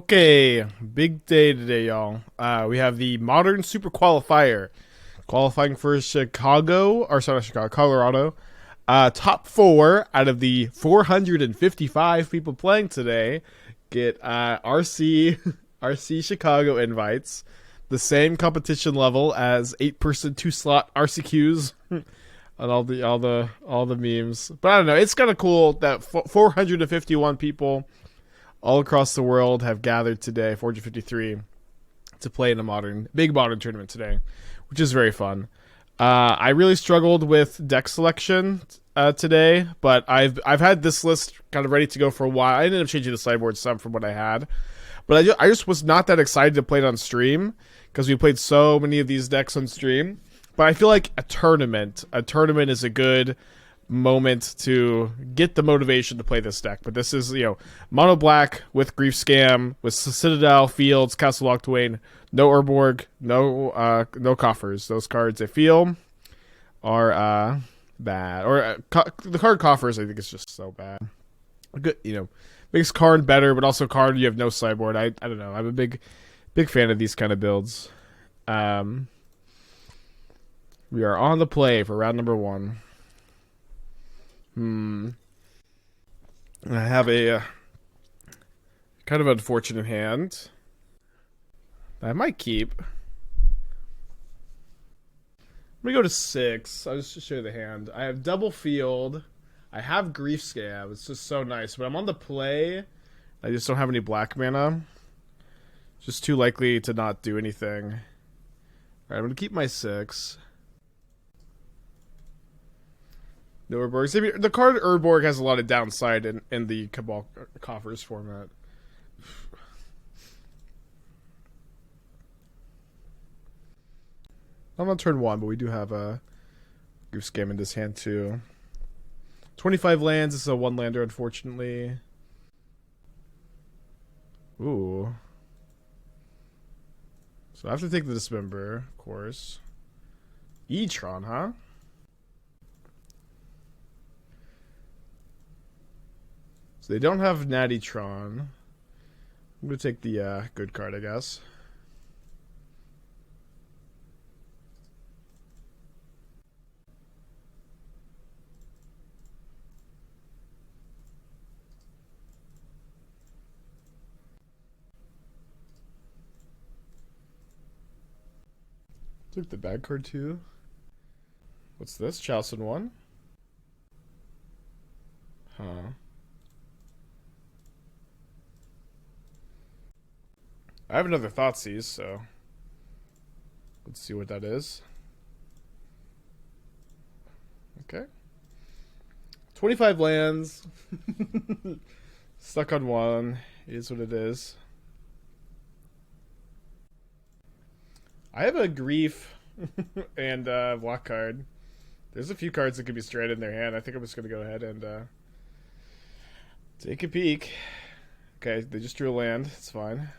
Okay, big day today, y'all. We have the Modern Super Qualifier qualifying for Chicago, or sorry, not Chicago, Colorado. Top four out of the 455 people playing today get RC Chicago invites, the same competition level as 8-person 2-slot RCQs. And all the memes, but I don't know. It's kind of cool that 451 people all across the world have gathered today, 453, to play in a big modern tournament today, which is very fun. I really struggled with deck selection today, but I've had this list kind of ready to go for a while. I ended up changing the sideboard some from what I had, but I just was not that excited to play it on stream because we played so many of these decks on stream. But I feel like a tournament is a good moment to get the motivation to play this deck. But this is, mono black with Grief Scam, with Citadel, Fields, Castle Locthwain, no Urborg, no Coffers. Those cards I feel are bad. Or the card Coffers I think is just so bad. Good, makes card better, but also card you have no sideboard. I don't know. I'm a big fan of these kind of builds. We are on the play for round number 1. I have a kind of unfortunate hand that I might keep. I'm going to go to 6. I'll just show you the hand. I have double field. I have Grief Scab. It's just so nice. But I'm on the play. I just don't have any black mana. Just too likely to not do anything. Alright, I'm going to keep my 6. No Urborg. The card Urborg has a lot of downside in the Cabal Coffers format. I'm on turn 1, but we do have a Grief Scam in this hand too. 25 lands. This is a 1-lander, unfortunately. Ooh. So I have to take the Dismember, of course. E-Tron, huh? So they don't have Natty Tron. I'm going to take the good card, I guess. Took the bad card too. What's this? Chalice in 1? Huh. I have another Thoughtseize, so let's see what that is. Okay. 25 lands. Stuck on 1. It is what it is. I have a Grief and block card. There's a few cards that could be straight in their hand. I think I'm just going to go ahead and take a peek. Okay, they just drew a land. It's fine.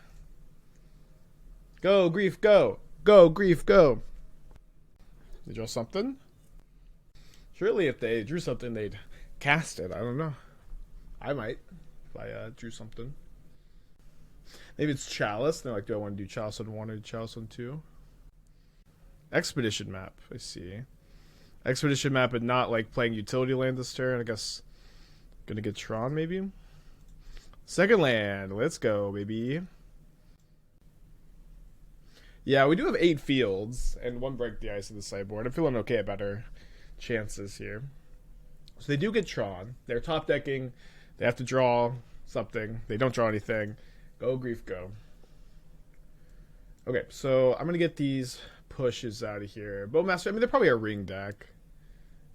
Go, Grief, go! Go, Grief, go! They draw something? Surely if they drew something, they'd cast it. I don't know. I might, if I drew something. Maybe it's Chalice. They're like, do I want to do Chalice on 1 or Chalice on 2? Expedition map, I see. Expedition map and not like playing utility land this turn. I guess gonna get Tron, maybe? Second land. Let's go, baby. Yeah, we do have 8 fields and 1 Break the Ice in the sideboard. I'm feeling okay about our chances here. So they do get Tron. They're top decking. They have to draw something. They don't draw anything. Go, Grief, go. Okay, so I'm going to get these pushes out of here. Bowmaster, I mean, they're probably a ring deck.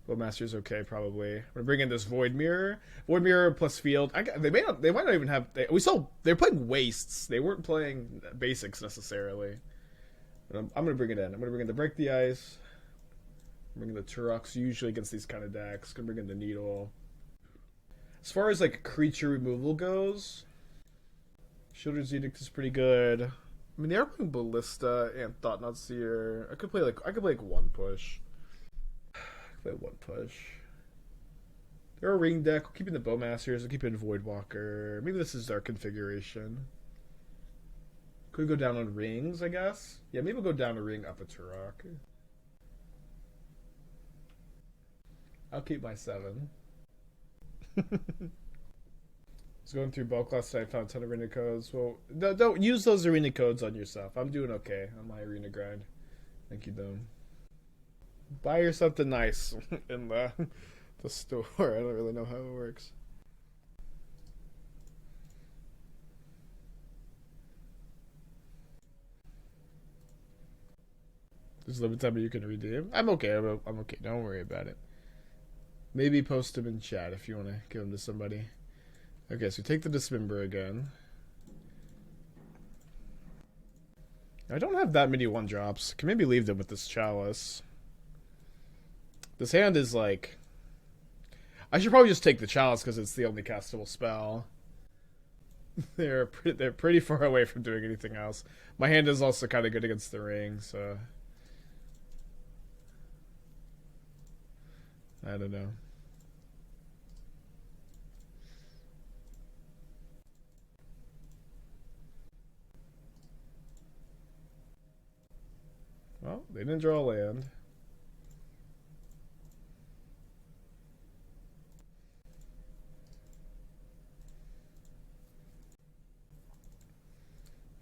Bowmaster's okay, probably. I'm going to bring in this Void Mirror. Void Mirror plus field. They might not even have... They're playing wastes. They weren't playing basics necessarily. I'm going to bring it in. I'm going to bring in the Break the Ice. I'm bringing the Tourach, usually against these kind of decks. Going to bring in the Needle. As far as like creature removal goes, Sheoldred's Edict is pretty good. I mean, they are playing Ballista and Thoughtseize. I could play like 1 push. I could play 1 push. They're a ring deck. We're keeping the Bowmasters. We're keeping Voidwalker. Maybe this is our configuration. Could go down on rings, I guess. Yeah, maybe we'll go down a ring up a Tourach. I'll keep my 7. I was going through bulk last night, found a ton of arena codes. Well, don't use those arena codes on yourself. I'm doing okay on my arena grind. Thank you, though. Buy yourself something nice in the store. I don't really know how it works. There's a limited time you can redeem. I'm okay. I'm okay. Don't worry about it. Maybe post them in chat if you want to give them to somebody. Okay, so take the Dismember again. I don't have that many 1-drops. Can maybe leave them with this Chalice. This hand is like... I should probably just take the Chalice because it's the only castable spell. They're pretty far away from doing anything else. My hand is also kind of good against the ring, so... I don't know. Well, they didn't draw land.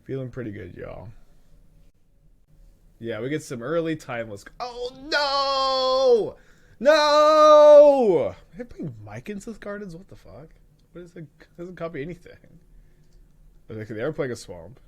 Feeling pretty good, y'all. Yeah, we get some early timeless. Oh no! No! They're playing Mycon's Gardens? What the fuck? What is it? Doesn't copy anything. They are playing a swamp.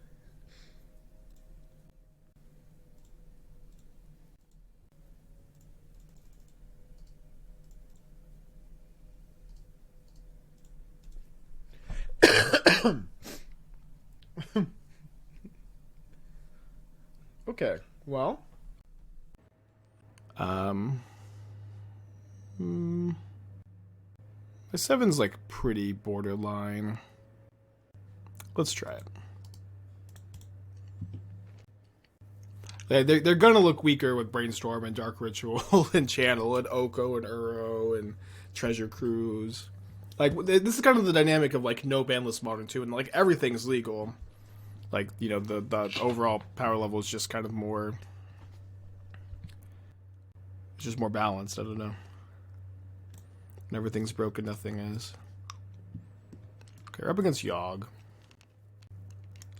Okay, well. My 7's like pretty borderline. Let's try it. They're gonna look weaker with Brainstorm and Dark Ritual and Channel and Oko and Uro and Treasure Cruise. Like, this is kind of the dynamic of like no bandless Modern 2, and like everything's legal. Like, you know, the overall power level is just kind of more... It's just more balanced, I don't know. When everything's broken, nothing is. Okay, we're up against Yogg.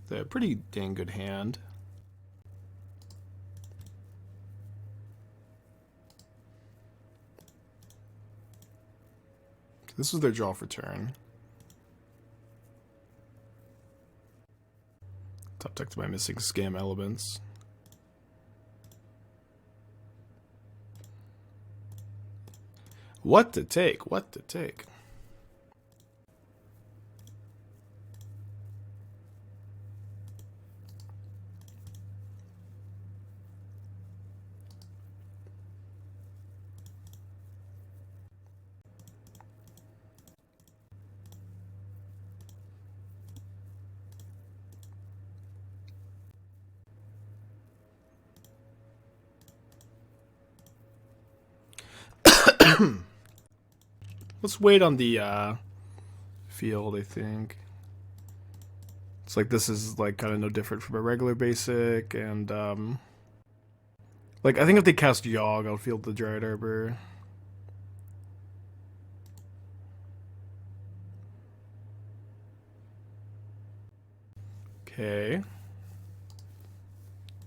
They're a pretty dang good hand. This is their draw for turn. Top deck to my missing scam elements. What to take? What to take? Let's wait on the field, I think. It's like this is like kind of no different from a regular basic, and like I think if they cast Yogg, I'll field the Dryad Arbor. Okay.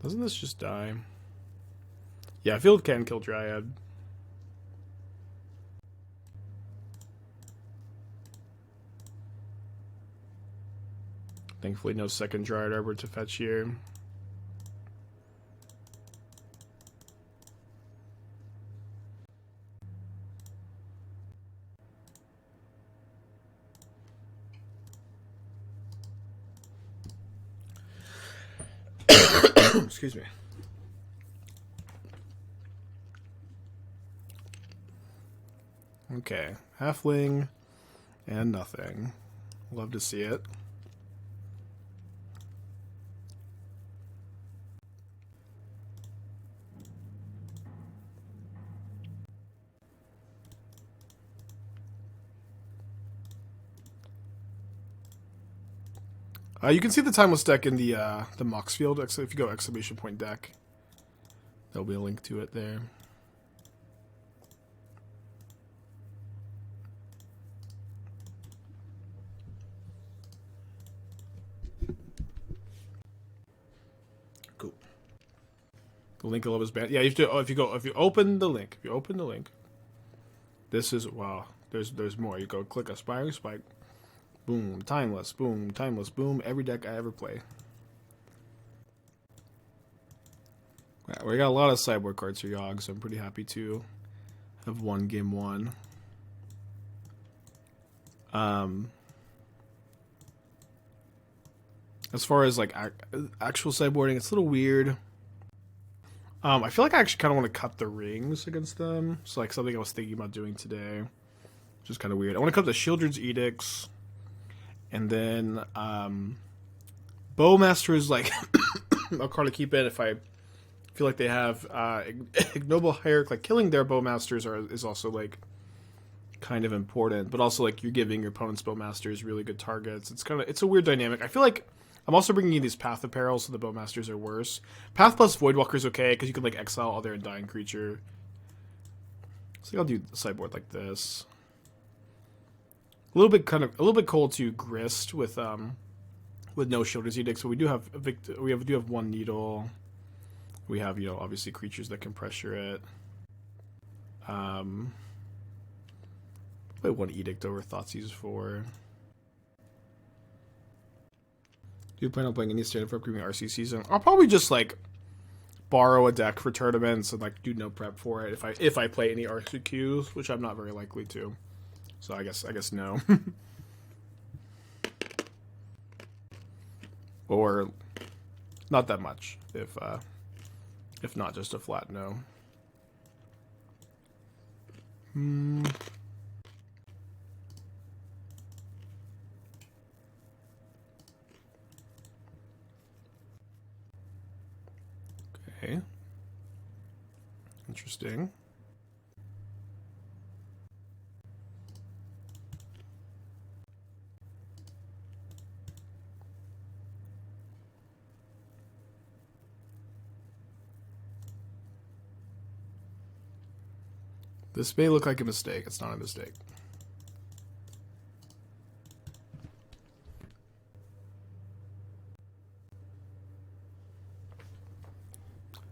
Doesn't this just die? Yeah, field can kill Dryad. Thankfully, no second Dryad Arbor to fetch here. Excuse me. Okay, halfling and nothing. Love to see it. You can see the Timeless deck in the Mox field. If you go !deck, there'll be a link to it there. Cool. The link will always ban. Yeah, you have to. Oh, if you open the link, this is wow. There's more. You go click Aspiringspike. Boom, timeless, boom, timeless, boom. Every deck I ever play. Yeah, we got a lot of sideboard cards for Yogg, so I'm pretty happy to have won game one. As far as like actual sideboarding, it's a little weird. I feel like I actually kind of want to cut the rings against them. So like something I was thinking about doing today, which is kind of weird. I want to cut the Sheoldred's Edicts. And then Bowmaster is like a card to keep in if I feel like they have ignoble hierarchy. Like killing their Bowmasters is also like kind of important, but also like you're giving your opponent's Bowmasters really good targets. It's a weird dynamic. I feel like I'm also bringing in these Path of Peril, so the Bowmasters are worse. Path plus Voidwalker is okay because you can like exile all their Undying creature. So I'll do the sideboard like this. A little bit cold to grist with no Sheoldred's Edict. So we do have do have one Needle. We have obviously creatures that can pressure it. Play one Edict over Thoughtseize 4. Do you plan on playing any standard for upcoming RC season? I'll probably just like borrow a deck for tournaments and like do no prep for it if I play any RCQs, which I'm not very likely to. So I guess no. Or not that much if not just a flat no. Okay. Interesting. This may look like a mistake. It's not a mistake.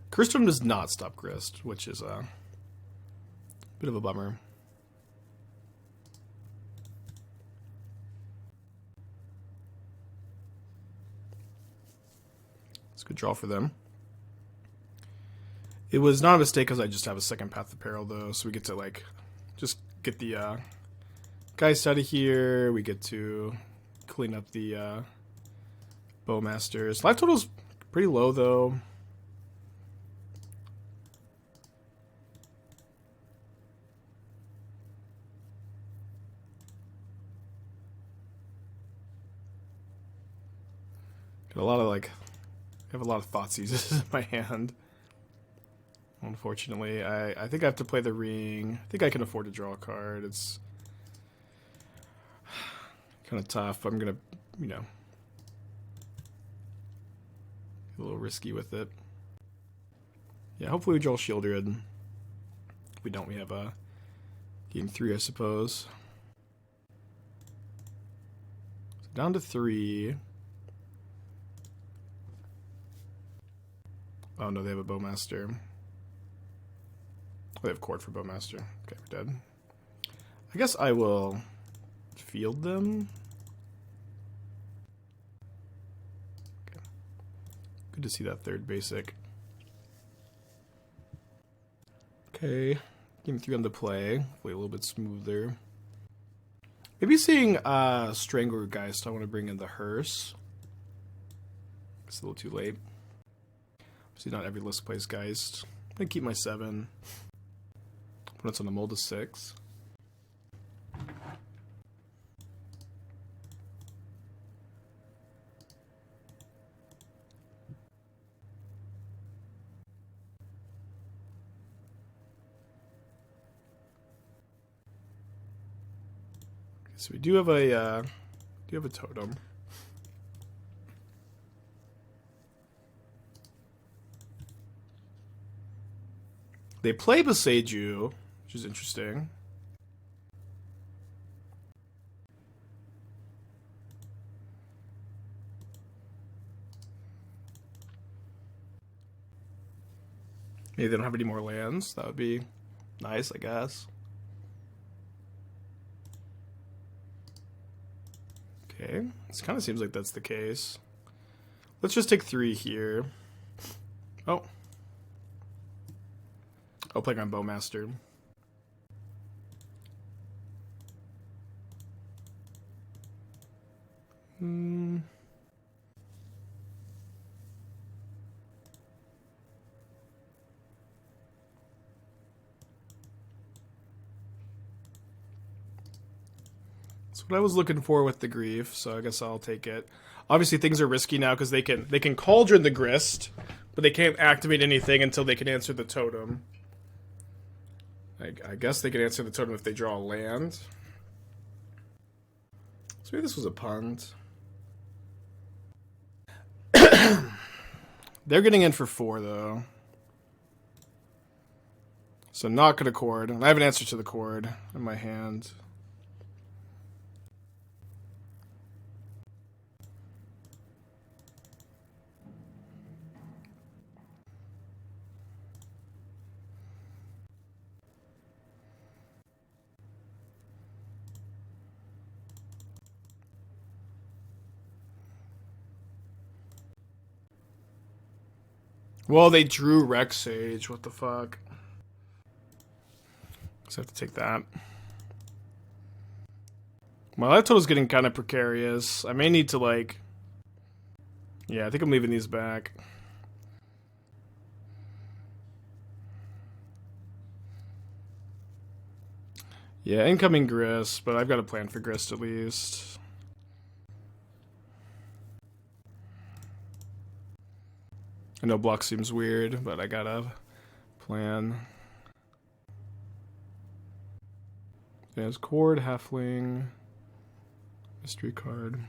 Cursed Totem does not stop Grist, which is a bit of a bummer. It's a good draw for them. It was not a mistake because I just have a second Path of Peril, though, so we get to, like, just get the Geist out of here. We get to clean up the Bowmasters. Life total's pretty low, though. Got a lot of, like, I have a lot of Thoughtseizes in my hand. Unfortunately, I think I have to play the ring. I think I can afford to draw a card. It's kind of tough. I'm going to, be a little risky with it. Yeah, hopefully we draw Sheoldred. If we don't, we have a game 3, I suppose. So down to 3. Oh no, they have a Bowmaster. They have Court for Bowmaster. Okay, we're dead. I guess I will field them. Okay. Good to see that third basic. Okay, game 3 on the play. Hopefully a little bit smoother. Maybe seeing Strangler Geist, I want to bring in the Hearse. It's a little too late. See, not every list plays Geist. I'm going to keep my 7. When it's on the mold of 6. So we do have a totem. They play Boseiju, which is interesting. Maybe they don't have any more lands. That would be nice, I guess. Okay, this kind of seems like that's the case. Let's just take 3 here. Oh. I'll play on Bowmaster. That's what I was looking for with the Grief, so I guess I'll take it. Obviously, things are risky now because they can Cauldron the Grist, but they can't activate anything until they can answer the Totem. I guess they can answer the Totem if they draw a land. So maybe this was a punt. They're getting in for 4, though. So not gonna Chord. I have an answer to the Chord in my hand. Well, they drew Rex Sage. What the fuck? So I have to take that. My life total is getting kind of precarious. I may need to, like... Yeah, I think I'm leaving these back. Yeah, incoming Grist, but I've got a plan for Grist at least. I know block seems weird, but I got a plan. There's Chord, Halfling, Mystery card.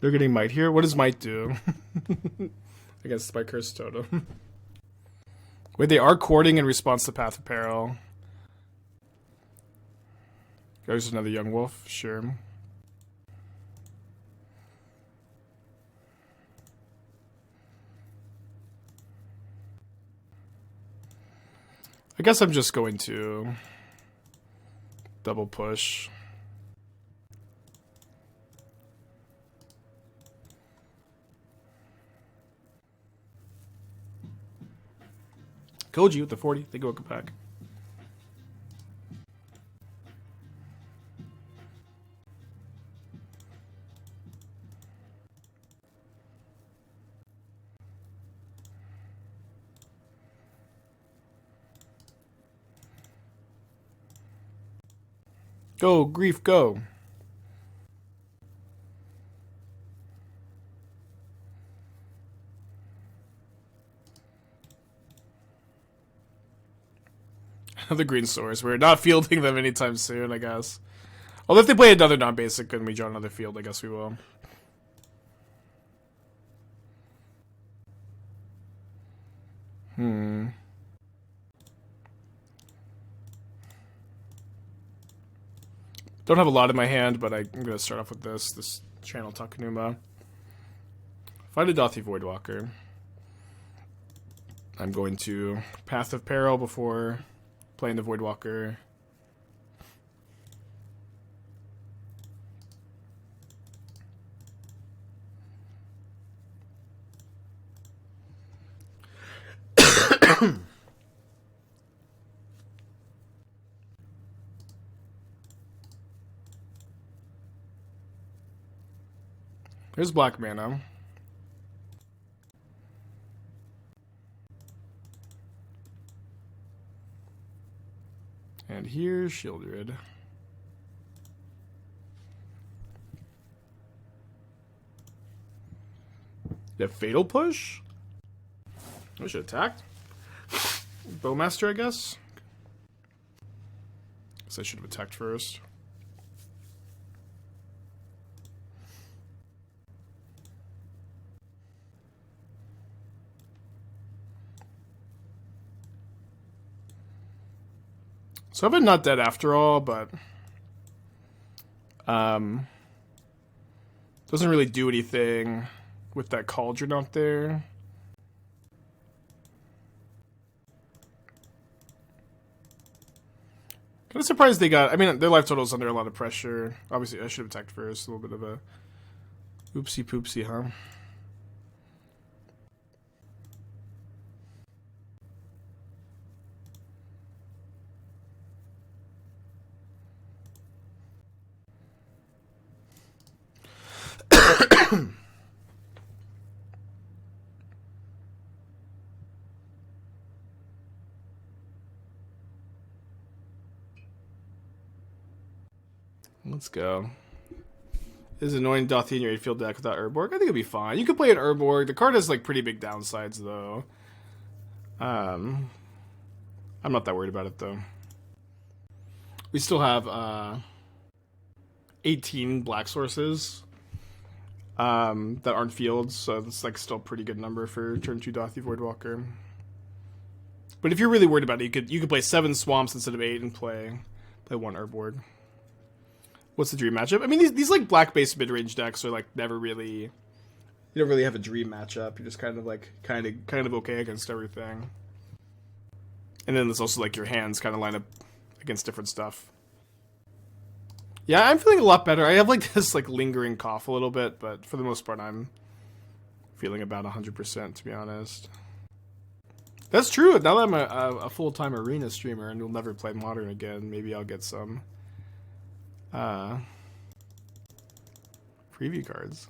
They're getting Might here. What does Might do? Against my Cursed Totem. Wait, they are courting in response to Path of Peril. There's another Young Wolf, sure. I guess I'm just going to double push. Koji with the 40. They go back. Go, Grief, go. The green source. We're not fielding them anytime soon, I guess. Although if they play another non-basic and we draw another field, I guess we will. Don't have a lot in my hand, but I'm going to start off with this channel Takenuma. Find a Dauthi Voidwalker. I'm going to Path of Peril before playing the Voidwalker. There's black mana. And here's Sheoldred. The Fatal Push? I should attacked. Bowmaster, I guess. Guess I should have attacked first. So I've been not dead after all, but doesn't really do anything with that cauldron out there. Kind of surprised they got. I mean, their life total is under a lot of pressure. Obviously, I should have attacked first. A little bit of a oopsie poopsie, huh? Let's go. Is annoying Dauthi in your 8-field deck without Urborg? I think it'll be fine. You could play an Urborg. The card has like pretty big downsides though. I'm not that worried about it though. We still have 18 black sources that aren't fields, so that's like still a pretty good number for turn 2 Dauthi Voidwalker. But if you're really worried about it, you could play 7 swamps instead of 8 and play 1 Urborg. What's the dream matchup? I mean, these like black-based mid-range decks are like never really. You don't really have a dream matchup. You're just kind of okay against everything. And then there's also like your hands kind of line up against different stuff. Yeah, I'm feeling a lot better. I have like this like lingering cough a little bit, but for the most part, I'm feeling about 100% to be honest. That's true. Now that I'm a full-time arena streamer and will never play Modern again, maybe I'll get some preview cards.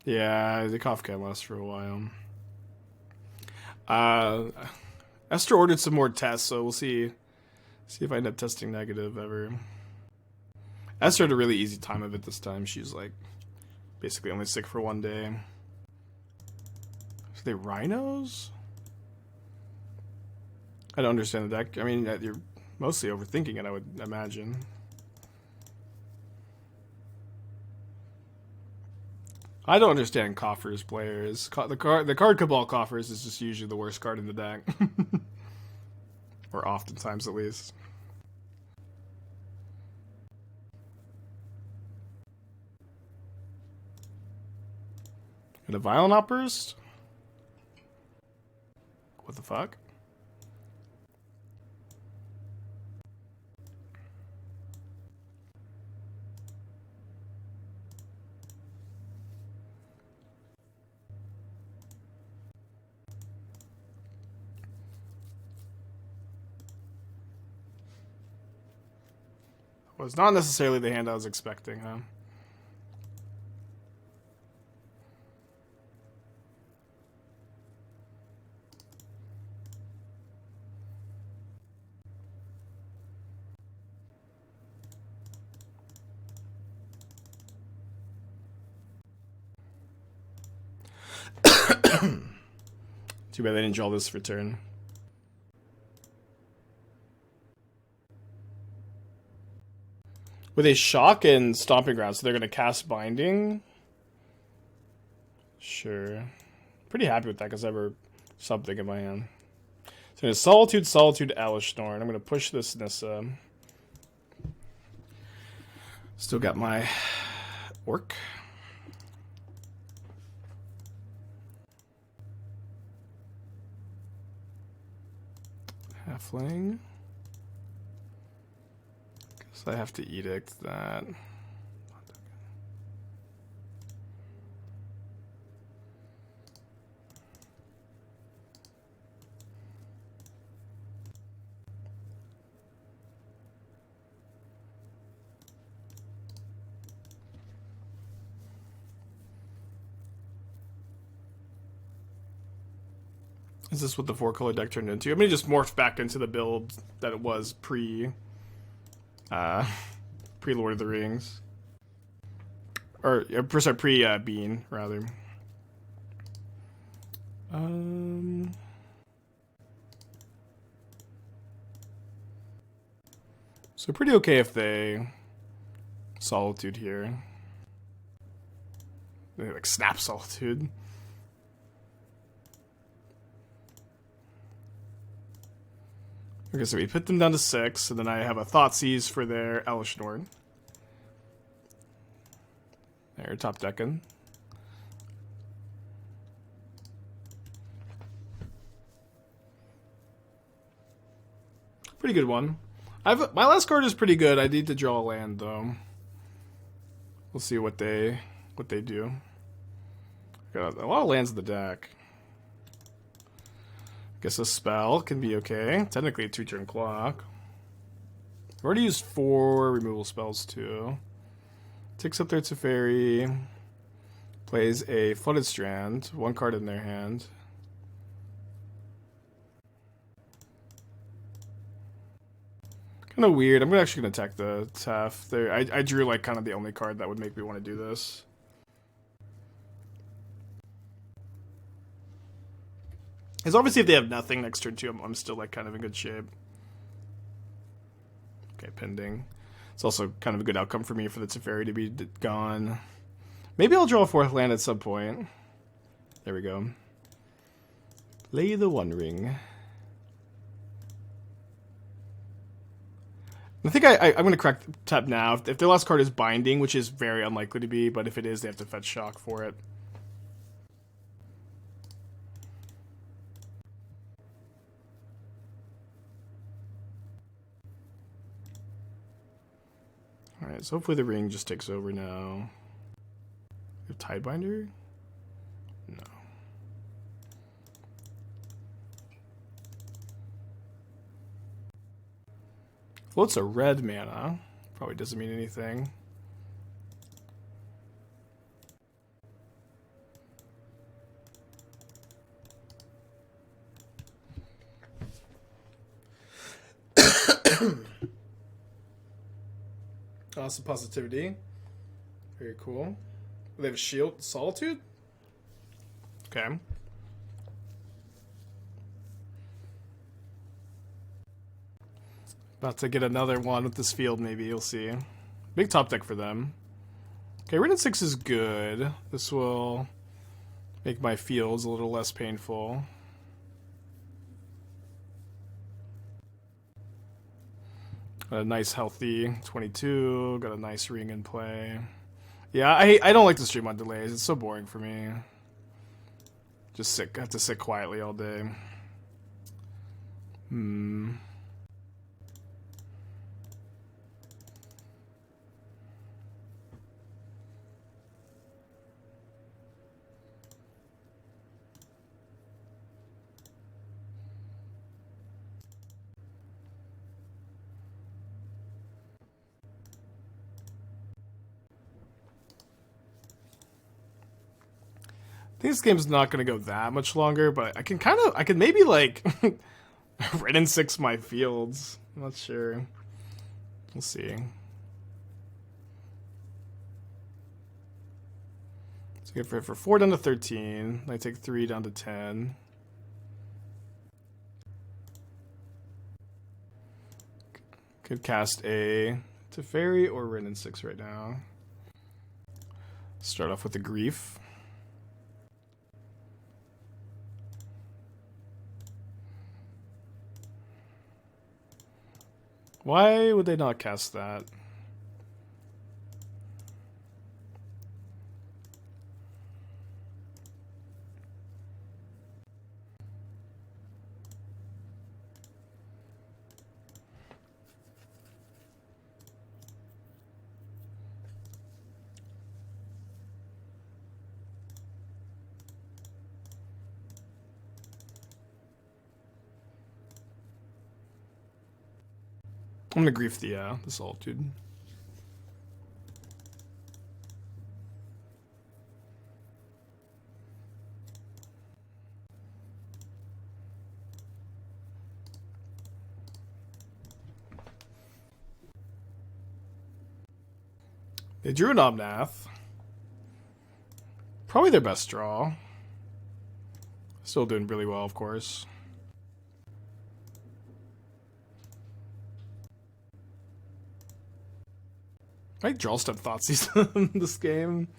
Yeah, the cough can last for a while. Esther ordered some more tests, so we'll see if I end up testing negative ever. Esther had a really easy time of it this time. She's like basically only sick for 1 day. So they rhinos? I don't understand the deck. I mean, you're mostly overthinking it, I would imagine. I don't understand Coffers players. The card Cabal Coffers is just usually the worst card in the deck. Or oftentimes, at least. And a Violent Outburst? What the fuck? Was not necessarily the hand I was expecting, huh? Too bad they didn't draw this for turn. With a Shock and Stomping Ground, so they're going to cast Binding? Sure. Pretty happy with that, because I have something in my hand. So it's Solitude, Alishnorn. I'm going to push this Nissa. Still got my Orc. Halfling. Guess I have to Edict that. Is this what the 4-color deck turned into? I mean, it just morphed back into the build that it was pre Lord of the Rings, or sorry, pre Bean rather. So pretty okay if they Solitude here. They like snap Solitude. Okay, so we put them down to 6, and then I have a Thoughtseize for their Elish Norn. There, top decking. Pretty good one. My last card is pretty good. I need to draw a land though. We'll see what they do. Got a lot of lands in the deck. Guess a spell can be okay. Technically a 2-turn clock. I've already used 4 removal spells too. Takes up their Teferi. Plays a Flooded Strand. 1 card in their hand. Kind of weird. I'm actually going to attack the Tef. I drew like kind of the only card that would make me want to do this. Because obviously if they have nothing next turn 2, I'm still like kind of in good shape. Okay, pending. It's also kind of a good outcome for me for the Teferi to be gone. Maybe I'll draw a 4th land at some point. There we go. Lay the One Ring. I think I'm going to crack tap now. If their last card is Binding, which is very unlikely to be, but if it is, they have to fetch Shock for it. Alright, so hopefully the ring just takes over now. You have Tidebinder? No. Float's a red mana. Probably doesn't mean anything. Awesome positivity. Very cool. They have a shield, Solitude? Okay. About to get another one with this field, maybe. You'll see. Big top deck for them. Okay, Red and 6 is good. This will make my fields a little less painful. A nice healthy 22. Got a nice ring in play. Yeah, I don't like to stream on delays. It's so boring for me. Just I have to sit quietly all day. I think this game's not going to go that much longer, but I can maybe like Red and 6 my fields. I'm not sure. We'll see. So get for 4 down to 13. I take 3 down to 10. Could cast a Teferi or Red and 6 right now. Start off with the Grief. Why would they not cast that? I'm gonna grief the Solitude. They drew an Omnath. Probably their best draw. Still doing really well, of course. Might draw step Thoughtseize in this game.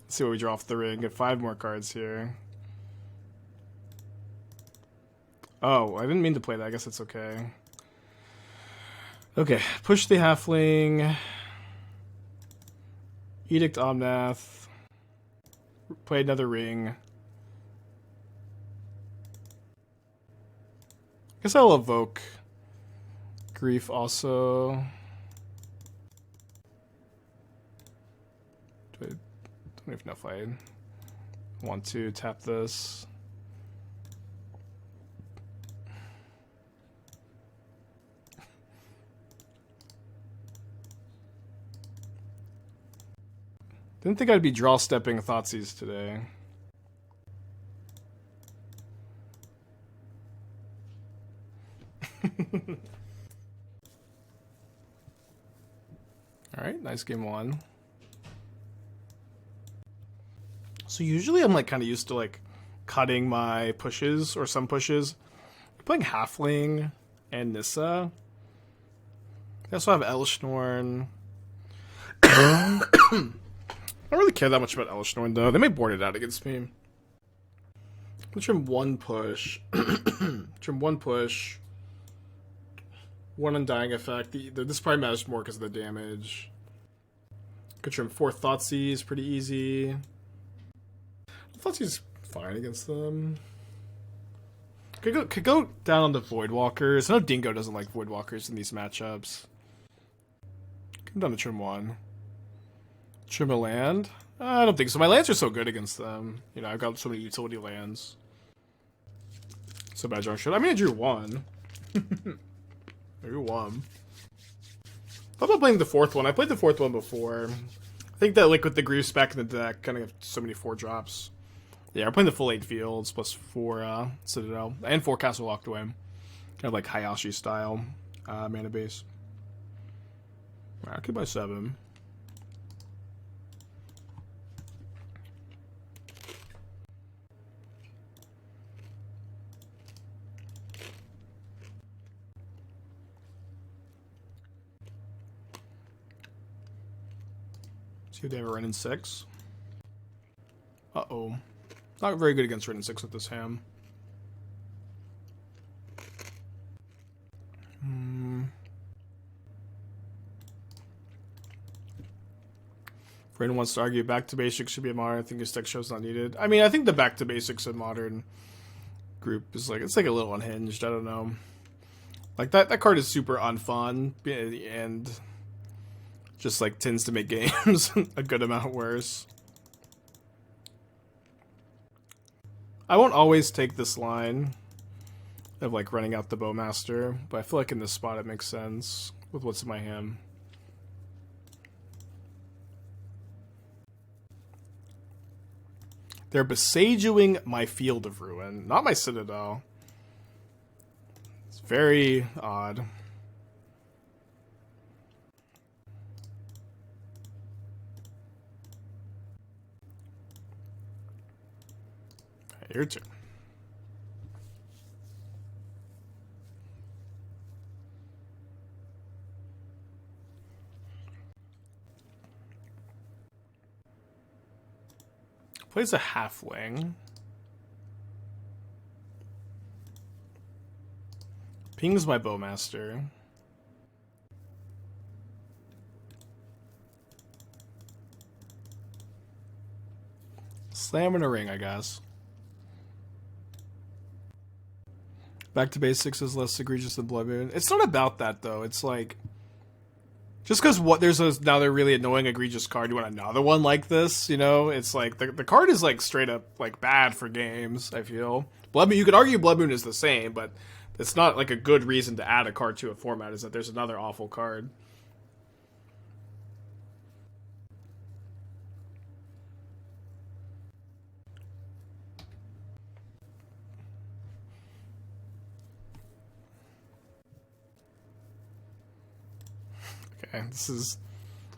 Let's see what we draw off the ring. Get 5 more cards here. Oh, I didn't mean to play that. I guess it's okay. Okay, push the halfling. Edict Omnath. Play another ring. Guess I'll evoke Grief also. I don't even know if I want to tap this. Didn't think I'd be draw stepping Thoughtseize today. Alright, nice game one. So usually I'm like kind of used to like cutting my pushes or some pushes. I'm playing Halfling and Nissa. I also have Elshnorn. I don't really care that much about Elshnorn though. They may board it out against me. I'll trim one push. Trim one push. One Undying effect. This probably matters more because of the damage. Could trim 4 Thoughtseize, pretty easy. Thoughtseize fine against them. Could go down on the Voidwalkers. I know Dingo doesn't like Voidwalkers in these matchups. Come down to trim 1. Trim a land? I don't think so. My lands are so good against them. You know, I've got so many utility lands. So bad draw shit. I mean, I drew 1. I drew 1. Thought about playing the 4th one. I played the 4th one before. I think that, like, with the Griefs back in the deck, kind of have so many 4 drops. Yeah, I'm playing the full 8 fields, plus 4 Citadel, and 4 Castle Locthwain. Kind of like Hayashi style mana base. I could buy 7. See if they have a run in 6. Uh-oh. Not very good against run in 6 with this ham. If anyone wants to argue back to basics should be a modern, I think his deck show's not needed. I mean, I think the back to basics in modern group is like, it's like a little unhinged. I don't know. Like that card is super unfun and just like tends to make games a good amount worse. I won't always take this line of like running out the Bowmaster, but I feel like in this spot it makes sense with what's in my hand. They're besieging my Field of Ruin, not my Citadel. It's very odd. Your turn. Plays a halfling. Pings my Bowmaster. Slam in a ring, I guess. Back to basics is less egregious than Blood Moon. It's not about that though. It's like just because there's another really annoying egregious card, you want another one like this, you know? It's like the card is like straight up like bad for games, I feel. Blood Moon, you could argue Blood Moon is the same, but it's not like a good reason to add a card to a format is that there's another awful card. Okay,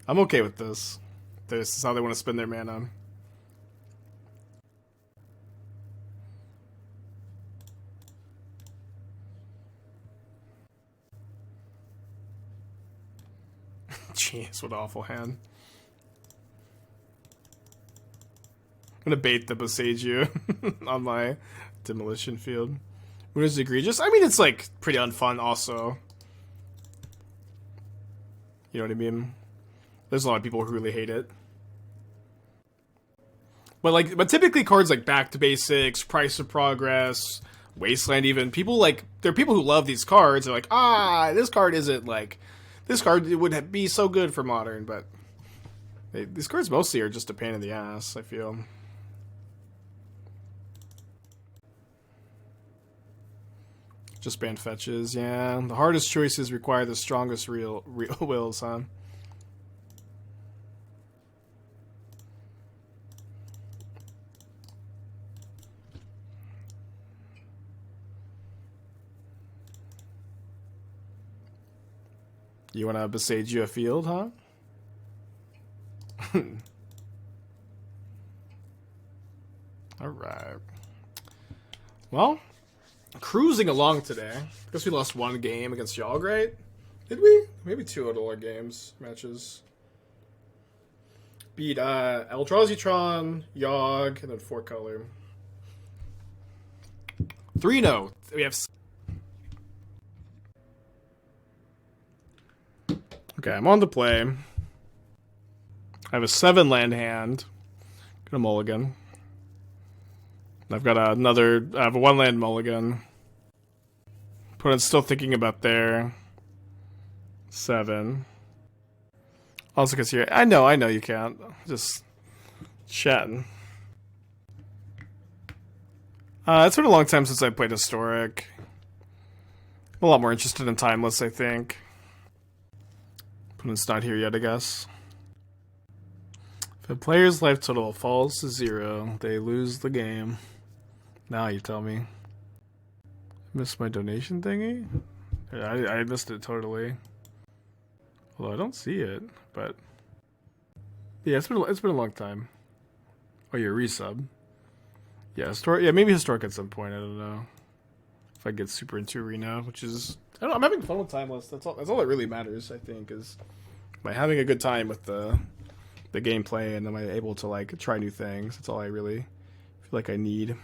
I'm okay with this. This is how they want to spend their mana. Jeez, what an awful hand. I'm gonna bait the Besiege you on my Demolition Field. When it's egregious, I mean, it's like pretty unfun also. You know what I mean? There's a lot of people who really hate it. But typically cards like Back to Basics, Price of Progress, Wasteland even, there are people who love these cards. They're like, this card isn't like, this card would be so good for Modern, but these cards mostly are just a pain in the ass, I feel. Just ban fetches, yeah. The hardest choices require the strongest real wills, huh? You want to besage you a field, huh? Alright. Well, cruising along today. I guess we lost one game against Sheoldred. Did we? Maybe two out of our matches. Beat Eldrazi, Yogg, and then 4-color. 3-0. We have... Okay, I'm on the play. I have a 7-land hand. Got a mulligan. I've got I have a 1-land mulligan. Opponent's still thinking about their 7. Also because here, I know you can't. Just chatting. It's been a long time since I played Historic. I'm a lot more interested in Timeless, I think. Opponent's not here yet, I guess. If a player's life total falls to 0, they lose the game. Now you tell me. Missed my donation thingy? I missed it totally. Although I don't see it, but yeah, it's been a long time. Oh, you're a resub. Yeah, maybe Historic at some point. I don't know if I get super into Arena, which is I'm having fun with Timeless. That's all that really matters. I think is am I having a good time with the gameplay, and am I able to like try new things? That's all I really feel like I need.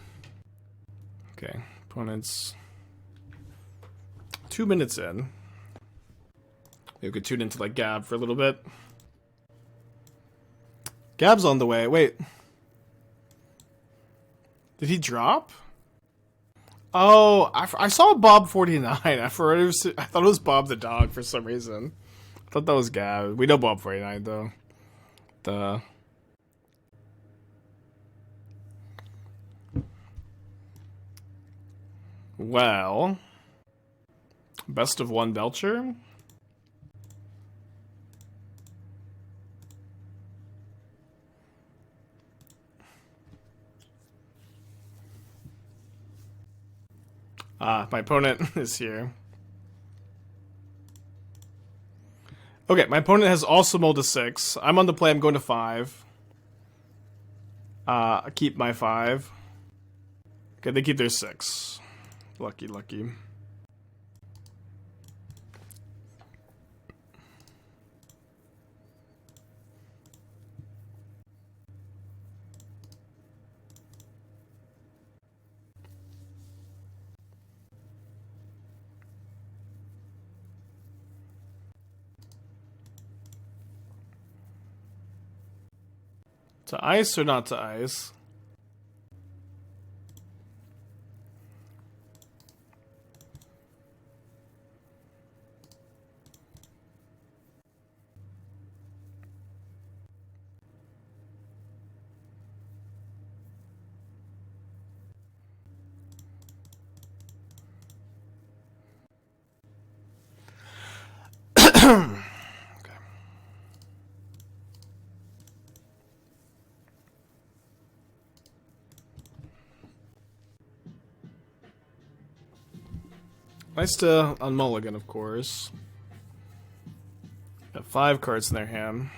Okay, opponents 2 minutes in. Maybe we could tune into like Gab for a little bit. Gab's on the way. Wait. Did he drop? Oh, I saw Bob 49. I thought it was Bob the dog for some reason. I thought that was Gab. We know Bob 49 though. Well, best of 1 Belcher. My opponent is here. Okay, my opponent has also mulled to 6. I'm on the play, I'm going to 5. I keep my 5. Okay, they keep their 6. Lucky. To ice or not to ice? Nice to unmulligan, of course. Got 5 cards in their hand.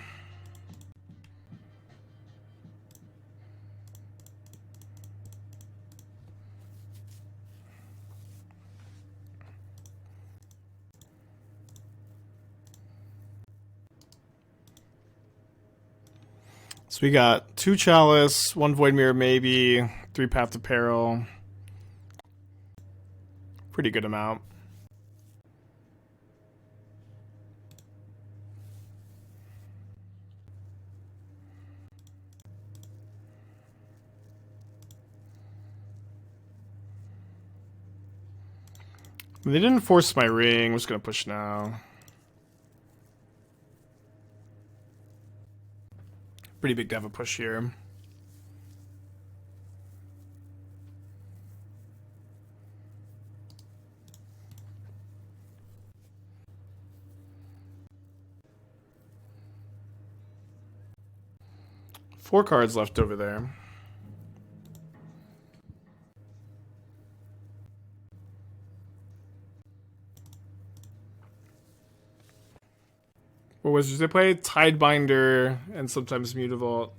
So we got 2 Chalice, 1 Void Mirror maybe, 3 Path of Peril. Pretty good amount. They didn't force my ring. I'm just gonna push now. Pretty big to have a push here. Four cards left over there. What wizards they play? Tidebinder and sometimes Mutavault.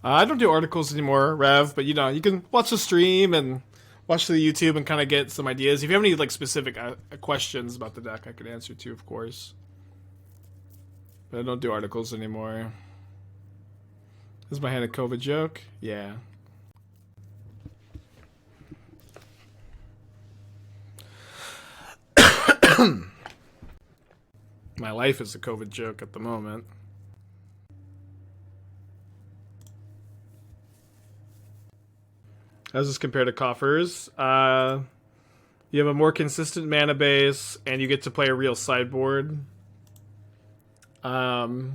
I don't do articles anymore, Rev, but you know, you can watch the stream and watch the YouTube and kind of get some ideas. If you have any like specific questions about the deck, I could answer too, of course. But I don't do articles anymore. Is my hand a COVID joke? Yeah. My life is a COVID joke at the moment. How does this compare to Coffers? You have a more consistent mana base, and you get to play a real sideboard. And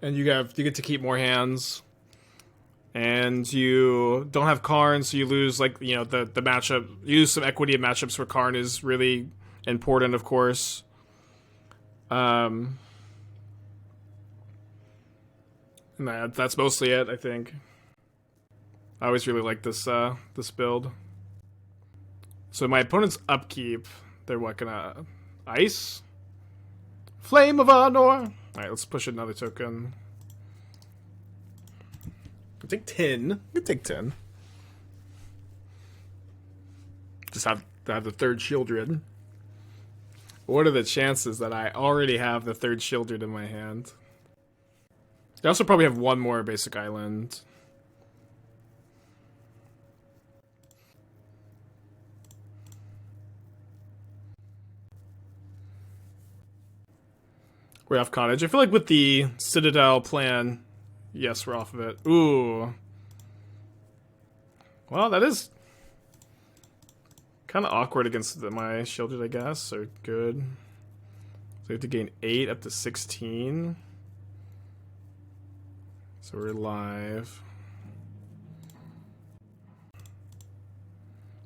you get to keep more hands. And you don't have Karn, so you lose like the matchup. You lose some equity in matchups where Karn is really important, of course. And that's mostly it, I think. I always really like this this build. So my opponent's upkeep, they're what, gonna ice? Flame of Honor! Alright, let's push another token. I'll take 10. I can take 10. Just have to have the third Sheoldred. What are the chances that I already have the third Sheoldred in my hand? I also probably have one more basic island. We're off Cottage. I feel like with the Citadel plan, yes, we're off of it. Ooh. Well, that is kind of awkward against my Sheoldred, I guess, or good. So we have to gain 8 up to 16. So we're live.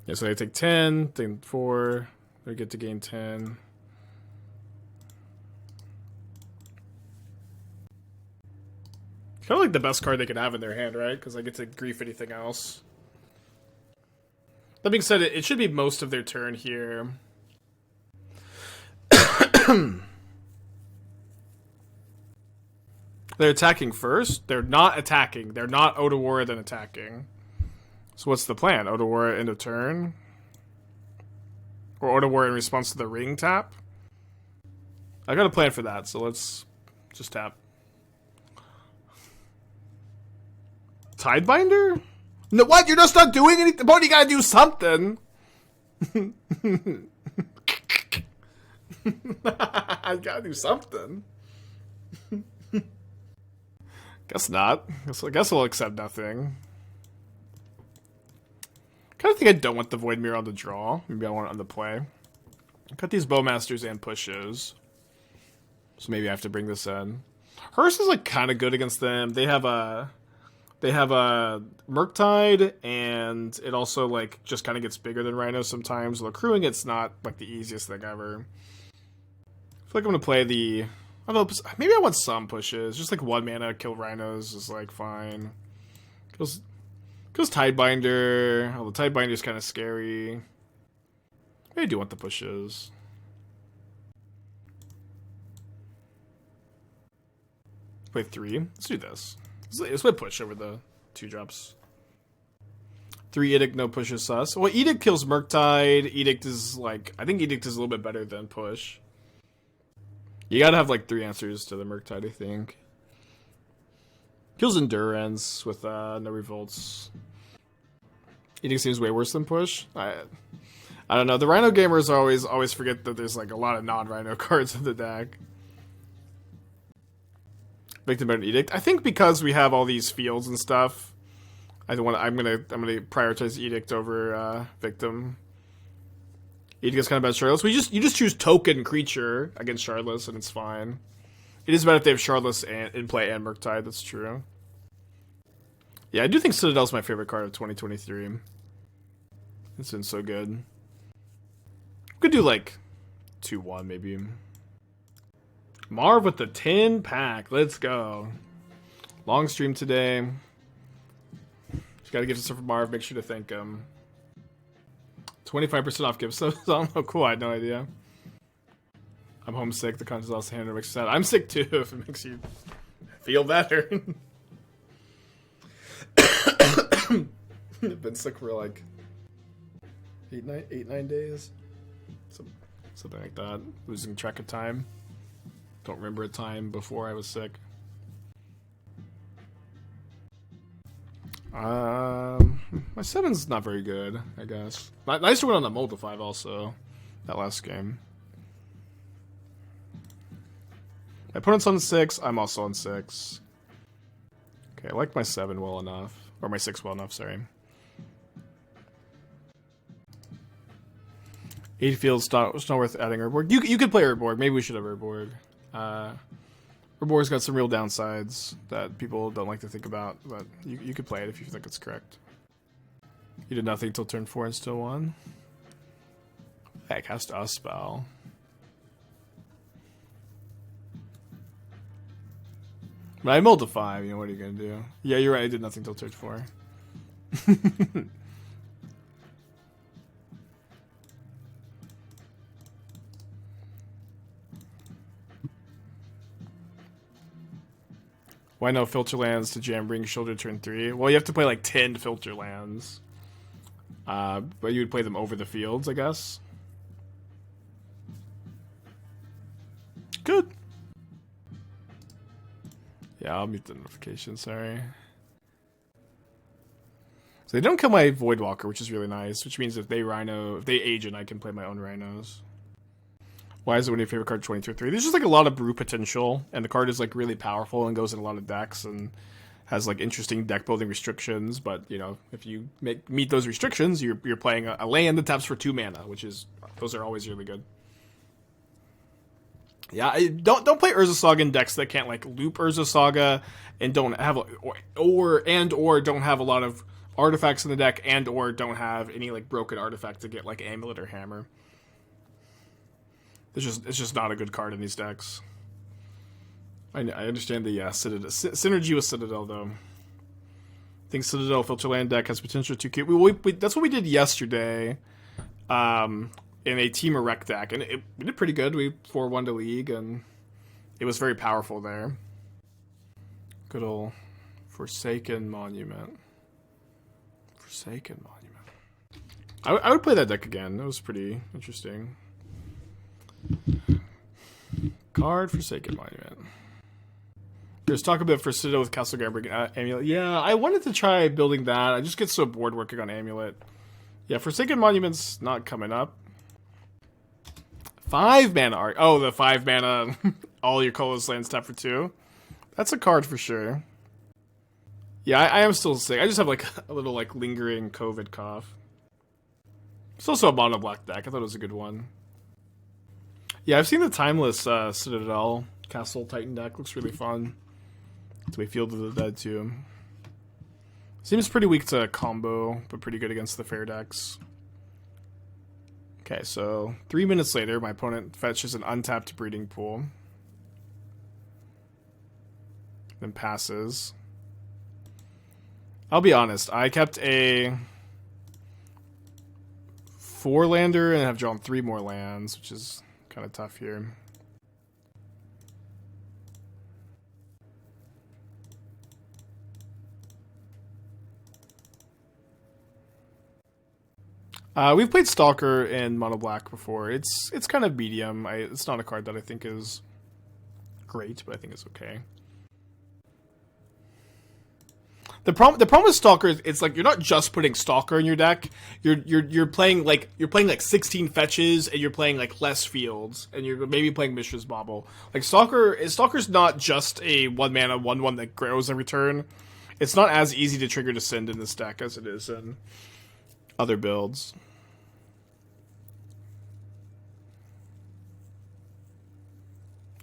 Yeah, so I take 10, then 4, we get to gain 10. Kind of like the best card they could have in their hand, right? Because I get to grief anything else. That being said, it should be most of their turn here. They're attacking first. They're not attacking. They're not Otawara then attacking. So what's the plan? Otawara end of turn? Or Otawara in response to the ring tap? I got a plan for that, so let's just tap. Tidebinder? No, what? You're just not doing anything? But you gotta do something. I gotta do something. Guess not. I guess we'll accept nothing. Kind of think I don't want the Void Mirror on the draw. Maybe I want it on the play. Got these Bowmasters and pushes. So maybe I have to bring this in. Hearse is like kind of good against them. They have a Murktide, and it also like just kind of gets bigger than Rhino sometimes. While accruing, it's not like the easiest thing ever. I feel like I'm gonna play the. I don't know. Maybe I want some pushes. Just like 1 mana kill Rhinos is like fine. Goes Tidebinder. Oh, the Tidebinder is kind of scary. Maybe I do want the pushes. Play 3. Let's do this. Let's play push over the 2 drops. 3 Edict, no pushes sus. Well, Edict kills Murktide. Edict is like, I think Edict is a little bit better than push. You gotta have like 3 answers to the Murktide, I think. Kills Endurance with no revolts. Edict seems way worse than Push. I don't know. The Rhino gamers always forget that there's like a lot of non-Rhino cards in the deck. Victim and Edict. I think because we have all these fields and stuff, I'm gonna prioritize Edict over Victim. Edict is kind of bad Charlotte's. You just choose token creature against Charlotte's and it's fine. It is bad if they have Charlotte's in play and Murktide. That's true. Yeah, I do think Citadel's my favorite card of 2023. It's been so good. We could do like 2-1 maybe. Marv with the 10 pack. Let's go. Long stream today. Just gotta give some for Marv. Make sure to thank him. 25% off gift subs. Oh, cool. I had no idea. I'm homesick. The contest also handed makes me sad. I'm sick too, if it makes you feel better. I've been sick for like 8-9 days. Something like that. Losing track of time. Don't remember a time before I was sick. My 7's not very good, I guess. Nice to win on the Mold 5 also. That last game. My opponent's on 6, I'm also on 6. Okay, I like my 7 well enough. Or my 6 well enough, sorry. 8 fields, it's not worth adding Urborg. You could play Urborg, maybe we should have Urborg. Urborg's got some real downsides that people don't like to think about, but you could play it if you think it's correct. You did nothing until turn 4 and still won. I cast a spell. But I mulled to 5, you know, what are you gonna do? Yeah, you're right, I did nothing until turn 4. Why no filter lands to jam bring Sheoldred turn 3? Well, you have to play like 10 filter lands. But you would play them over the fields, I guess. Good. Yeah, I'll mute the notification, sorry. So they don't kill my Voidwalker, which is really nice, which means if they agent, I can play my own Rhinos. Why is it one of your favorite cards 23-3? There's just like a lot of brew potential, and the card is like really powerful and goes in a lot of decks and has like interesting deck building restrictions. But you know, if you meet those restrictions, you're playing a land that taps for 2 mana, those are always really good. Yeah, don't play Urza Saga in decks that can't like loop Urza Saga and don't have or don't have a lot of artifacts in the deck or don't have any like broken artifact to get like Amulet or Hammer. It's just not a good card in these decks. I understand the Citadel synergy with Citadel though. I think Citadel filter land deck has potential to keep. That's what we did yesterday, in a Team Erect deck, and we did pretty good. We 4-1 to League, and it was very powerful there. Good old Forsaken Monument. Forsaken Monument. I would play that deck again. That was pretty interesting. Card Forsaken Monument. There's talk about for Citadel with Castle Locthwain Amulet. Yeah, I wanted to try building that. I just get so bored working on Amulet. Yeah, Forsaken Monument's not coming up. 5 mana art. Oh, the 5 mana. All your colorless lands tap for 2. That's a card for sure. Yeah, I am still sick. I just have like a little like lingering COVID cough. It's also a mono black deck. I thought it was a good one. Yeah, I've seen the Timeless Citadel Castle Titan deck. Looks really fun. It's my Field of the Dead too. Seems pretty weak to combo, but pretty good against the fair decks. Okay, so 3 minutes later, my opponent fetches an untapped Breeding Pool. Then passes. I'll be honest, I kept a 4-lander and have drawn 3 more lands, which is kind of tough here. We've played Stalker in Mono Black before. It's kind of medium. It's not a card that I think is great, but I think it's okay. The problem with Stalker is it's like you're not just putting Stalker in your deck. You're playing like 16 fetches and you're playing like less fields and you're maybe playing Mishra's Bauble. Like Stalker's not just a 1-mana 1/1 that grows every turn. It's not as easy to trigger Descend in this deck as it is in other builds.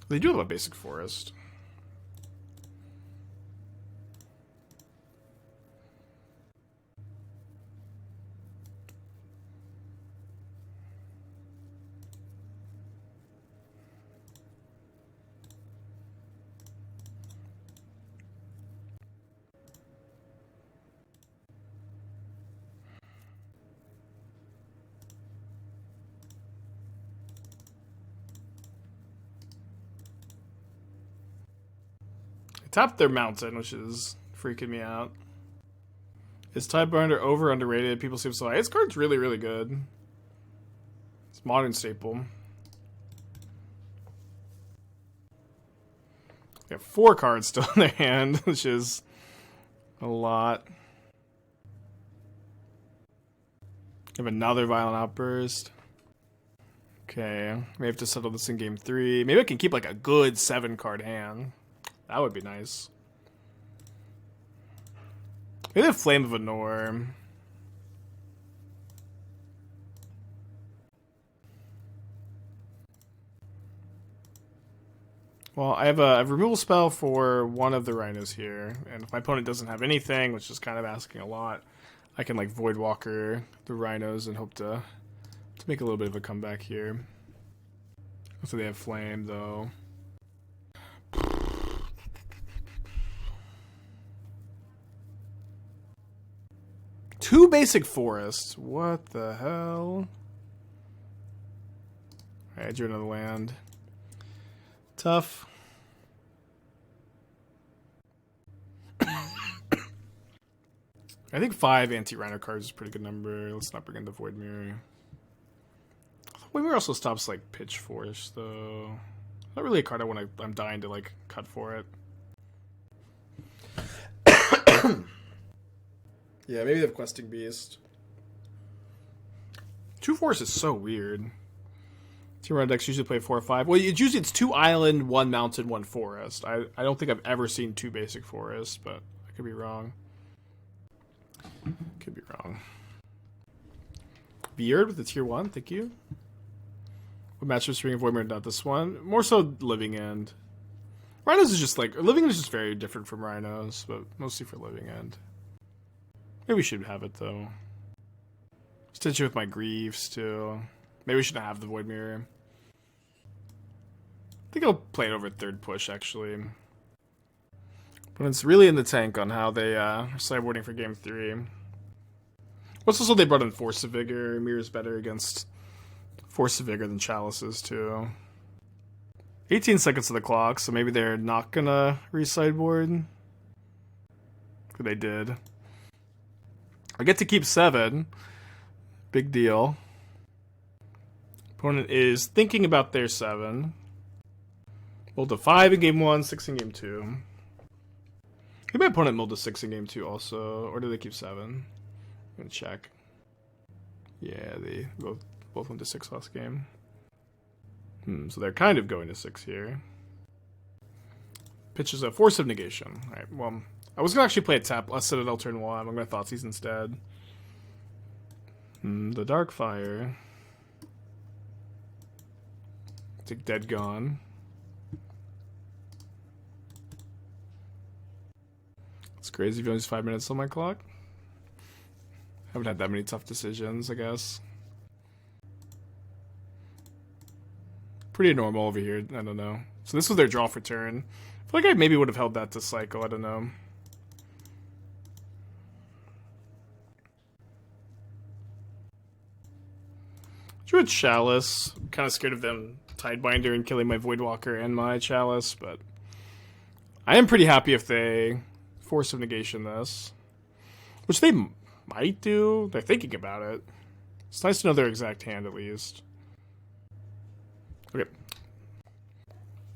They do have a basic forest. Tapped their mountain, which is freaking me out. Is Tidebinder over underrated? People seem so high. This card's really, really good. It's modern staple. They have 4 cards still in their hand, which is a lot. Have another Violent Outburst. Okay, we have to settle this in game 3. Maybe I can keep like a good 7-card hand. That would be nice. Maybe the Flame of Anor. Well, I have a removal spell for one of the rhinos here, and if my opponent doesn't have anything, which is kind of asking a lot, I can like Voidwalker the rhinos and hope to make a little bit of a comeback here. So they have Flame though. Two basic forests. What the hell? Alright, I drew another land. Tough. I think 5 anti-Rhino cards is a pretty good number. Let's not bring in the Void Mirror. Void Mirror also stops like Pitch Force, though. Not really a card I'm dying to like cut for it. Yeah, maybe they have Questing Beast. 2 Forest is so weird. Team Run decks usually play 4 or 5. Well, it's 2 island, 1 mountain, 1 forest. I don't think I've ever seen 2 basic forests, but I could be wrong. Could be wrong. Veered with the tier 1, thank you. What matchups Ring of Voidmere? Not this one. More so Living End. Rhinos is just like Living End is just very different from Rhinos, but mostly for Living End. Maybe we should have it though. Stitch it with my Griefs too. Maybe we shouldn't have the Void Mirror. I think I'll play it over 3rd push actually. But it's really in the tank on how they are sideboarding for game 3. What's also they brought in Force of Vigor. Mire's better against Force of Vigor than Chalices too. 18 seconds of the clock, so maybe they're not gonna re-sideboard. They did. I get to keep 7. Big deal. Opponent is thinking about their 7. Milled to 5 in game 1, 6 in game 2. Maybe my opponent milled to 6 in game 2 also. Or do they keep 7? I'm gonna check. Yeah, they both went to 6 last game. So they're kind of going to 6 here. Pitches a Force of Negation. Alright, well, I was gonna actually play a Citadel turn 1. I'm gonna Thoughtseize instead. The Darkfire. Take Dead Gone. It's crazy if you only use 5 minutes on my clock. Haven't had that many tough decisions, I guess. Pretty normal over here, I don't know. So this was their draw for turn. I feel like I maybe would have held that to cycle, I don't know. Drew a Chalice. I'm kind of scared of them Tidebinder and killing my Voidwalker and my Chalice, but I am pretty happy if they Force of Negation this. Which they might do. They're thinking about it. It's nice to know their exact hand at least. Okay.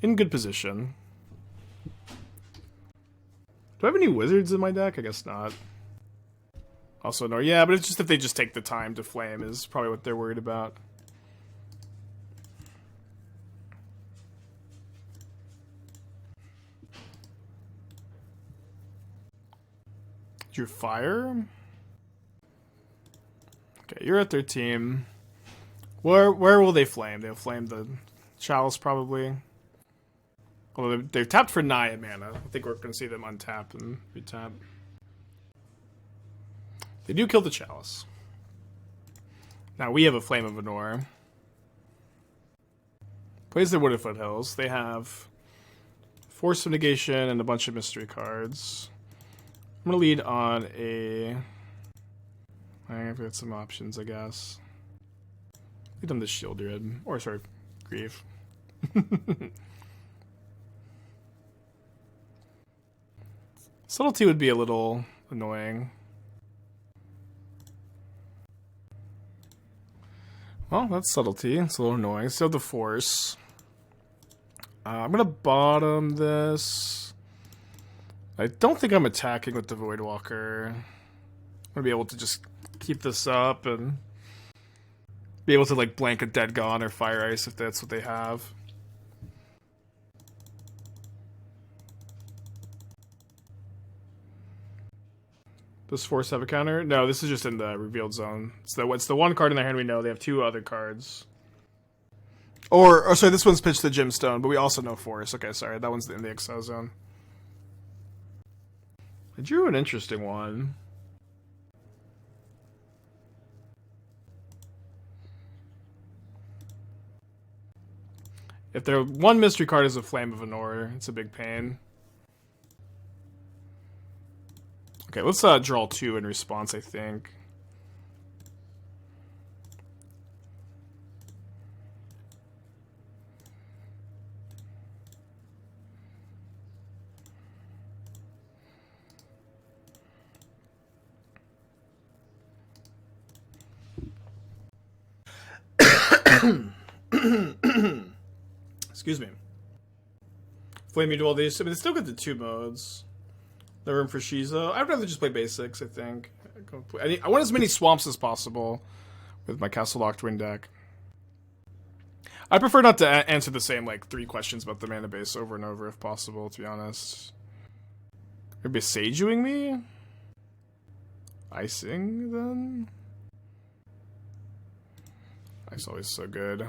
In good position. Do I have any wizards in my deck? I guess not. Also, no. Yeah, but it's just if they just take the time to flame is probably what they're worried about. Drew fire. Okay, you're at their team. Where will they flame? They'll flame the Chalice probably. Although they've tapped for Naya mana. I think we're going to see them untap and retap. They do kill the Chalice. Now we have a Flame of Anor. Plays their Wooded Foothills. They have Force of Negation and a bunch of mystery cards. I'm going to lead on a... I've got some options, I guess. Lead on the Sheoldred. Or, sorry, Grief. Subtlety would be a little annoying. Well, that's Subtlety. It's a little annoying. Still the Force. I'm going to bottom this. I don't think I'm attacking with the Voidwalker. I'm going to be able to just keep this up and be able to like blank a Dead Gone or Fire Ice if that's what they have. Does Force have a counter? No, this is just in the revealed zone. It's the one card in their hand we know. They have two other cards. Or sorry, this one's pitched the Gemstone, but we also know Force. Okay, sorry, that one's in the exile zone. I drew an interesting one. If their one mystery card is a Flame of Anor, it's a big pain. Okay, let's draw two in response, I think. Excuse me. Flame you do all these. I mean, they still got the two modes. No room for Shizo. I'd rather just play basics, I think. I want as many swamps as possible with my Castle Locthwain deck. I prefer not to answer the same, like, 3 questions about the mana base over and over if possible, to be honest. Are you Besageing me? Icing, then? Ice always so good.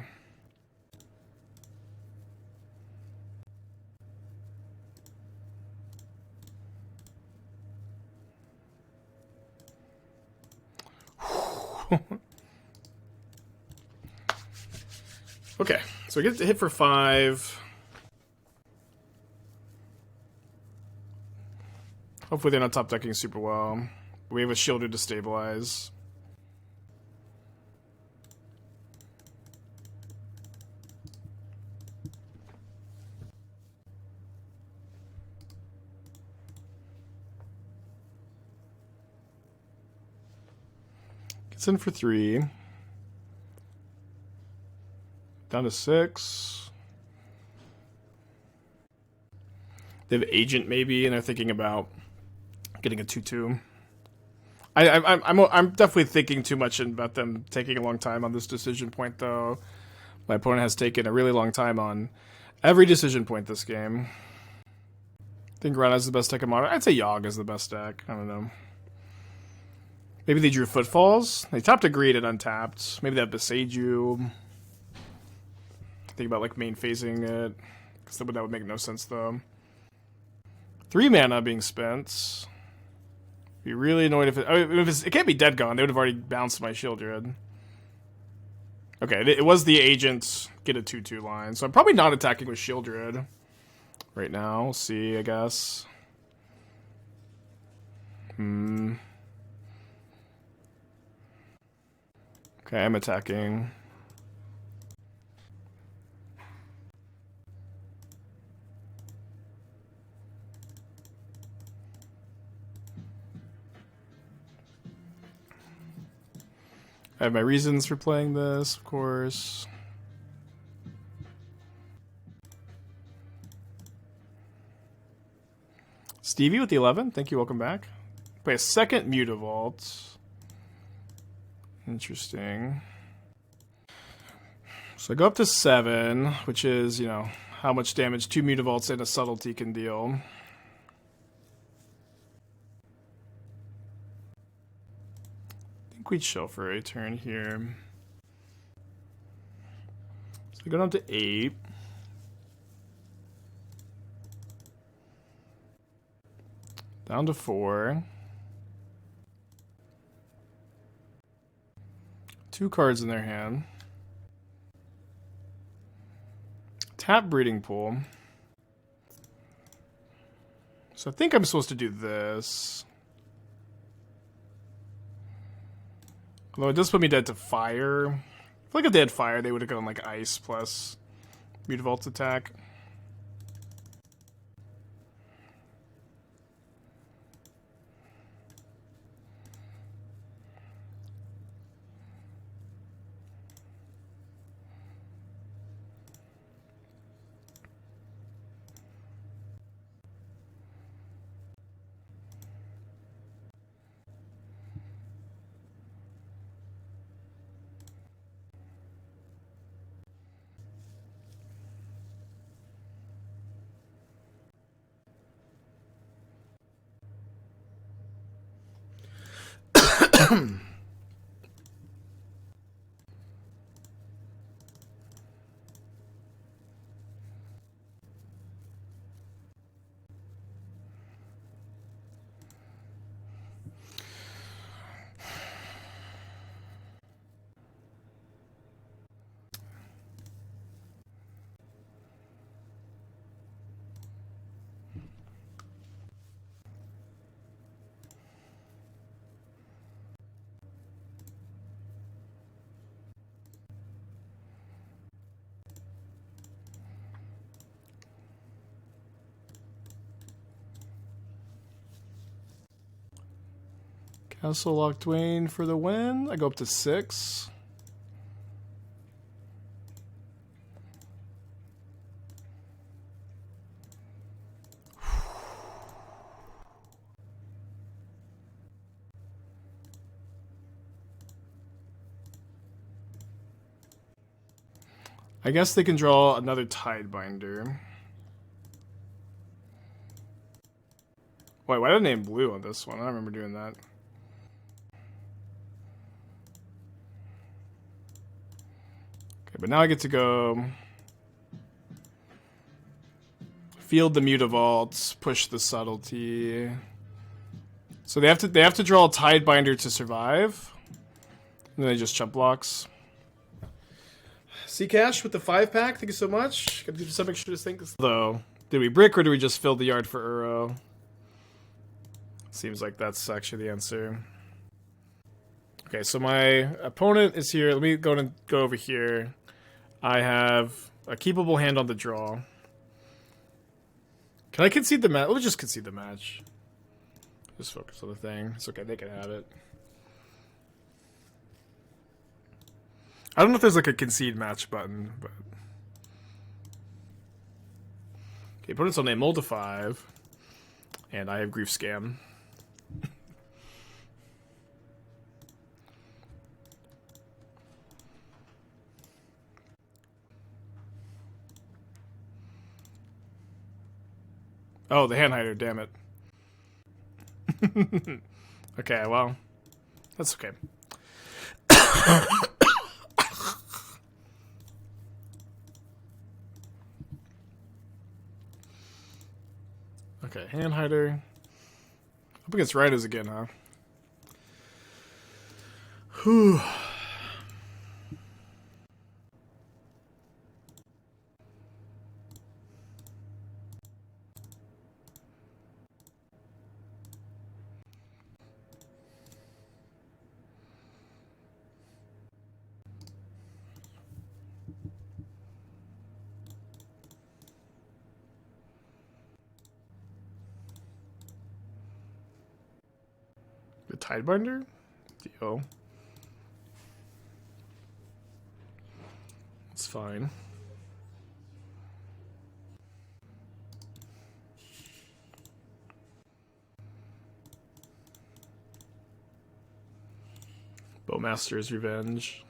Okay, so we get to hit for 5. Hopefully they're not top decking super well. We have a Sheoldred to stabilize. Gets in for 3. Down to 6. They have Agent maybe, and they're thinking about getting a 2/2. I'm definitely thinking too much about them taking a long time on this decision point, though. My opponent has taken a really long time on every decision point this game. I think Rana is the best deck of Modern. I'd say Yogg is the best deck. I don't know. Maybe they drew Footfalls. They tapped a Greed and untapped. Maybe they have Besageing. Think about like main phasing it, because that would make no sense though. 3 mana being spent. Be really annoyed if it can't be Dead Gone. They would have already bounced my Sheoldred. Okay, it was the Agent get a 2/2 line, so I'm probably not attacking with Sheoldred right now. We'll see, I guess. Okay, I'm attacking. I have my reasons for playing this, of course. Stevie with the 11. Thank you. Welcome back. Play a second Mutavault. Interesting. So I go up to 7, which is, you know, how much damage 2 Mutavaults and a Subtlety can deal. I think we'd chill for a turn here. So I go down to 8. Down to 4. 2 cards in their hand. Tap Breeding Pool. So I think I'm supposed to do this. Although it does put me dead to fire. I feel like if they had fire, they would have gone like ice plus Mutavault's attack. Castle Locthwain for the win. I go up to 6. I guess they can draw another Tidebinder. Wait, why did I name blue on this one? I don't remember doing that. But now I get to go field the Mutavaults, push the Subtlety. So they have to draw a Tidebinder to survive. And then they just chump blocks. C-Cash with the 5-pack, thank you so much. Gotta do some extra things. Though, did we brick or do we just fill the yard for Uro? Seems like that's actually the answer. Okay, so my opponent is here. Let me go over here. I have a keepable hand on the draw. Can I concede the match? Let me just concede the match. Just focus on the thing. It's okay, they can have it. I don't know if there's like a concede match button, but... Okay, opponent's on name Mold to 5. And I have Grief Scam. Oh, the hand hider, damn it. Okay, well, that's okay. Okay, hand hider. Up against Riders again, huh? Whew. The Tidebinder? Deal. It's fine. Bowmasters Revenge.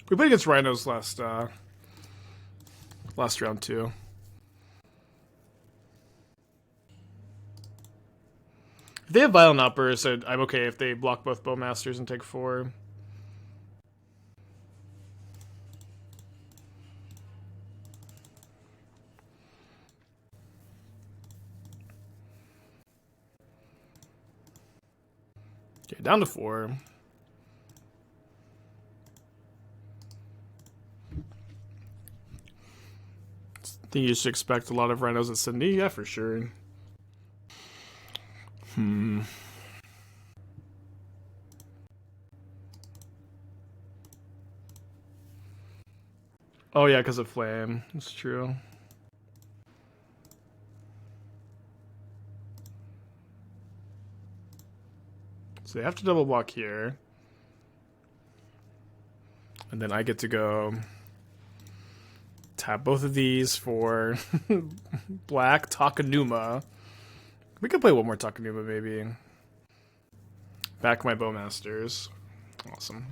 We played against Rhinos last round too. If they have Violent Outburst, I'm okay if they block both Bowmasters and take 4. Okay, down to 4. I think you should expect a lot of Rhinos at Sydney. Yeah, for sure. Oh yeah, because of Flame. That's true. So they have to double block here. And then I get to go tap both of these for black Takenuma. We could play one more Takenuma, maybe. Back my Bowmasters. Awesome.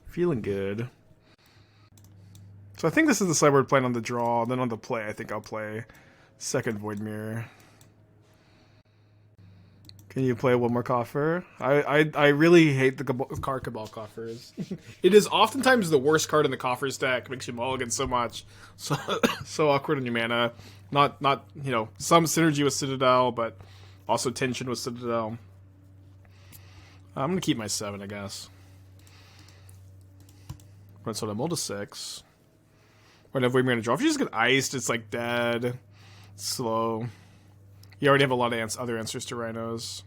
Feeling good. So I think this is the sideboard plan on the draw. Then on the play, I think I'll play second Void Mirror. Can you play one more coffer? I really hate the card Cabal coffers. It is oftentimes the worst card in the coffers deck. Makes you mulligan so much. So awkward on your mana. Not you know, some synergy with Citadel, but also tension with Citadel. I'm gonna keep my 7, I guess. Right, so I'm roll to 6. Whenever we're gonna draw. If you just get iced, it's like dead. Slow. You already have a lot of other answers to Rhinos.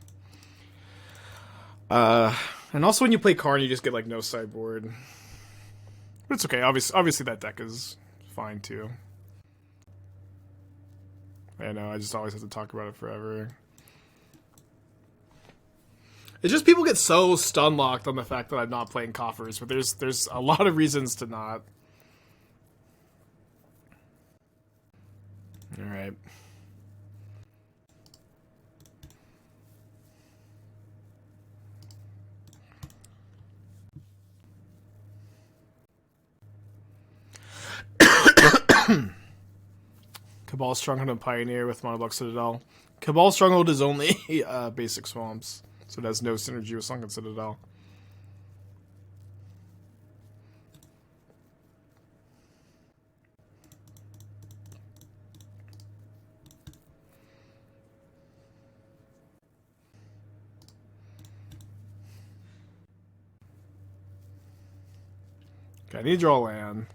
And also when you play Karn, you just get like no sideboard. But it's okay. Obviously that deck is fine too. I know, I just always have to talk about it forever. It's just people get so stun locked on the fact that I'm not playing coffers, but there's a lot of reasons to not. All right. Cabal Stronghold and Pioneer with MonoB Citadel. Cabal Stronghold is only basic swamps, so it has no synergy with Sunken Citadel. Okay, I need to draw land.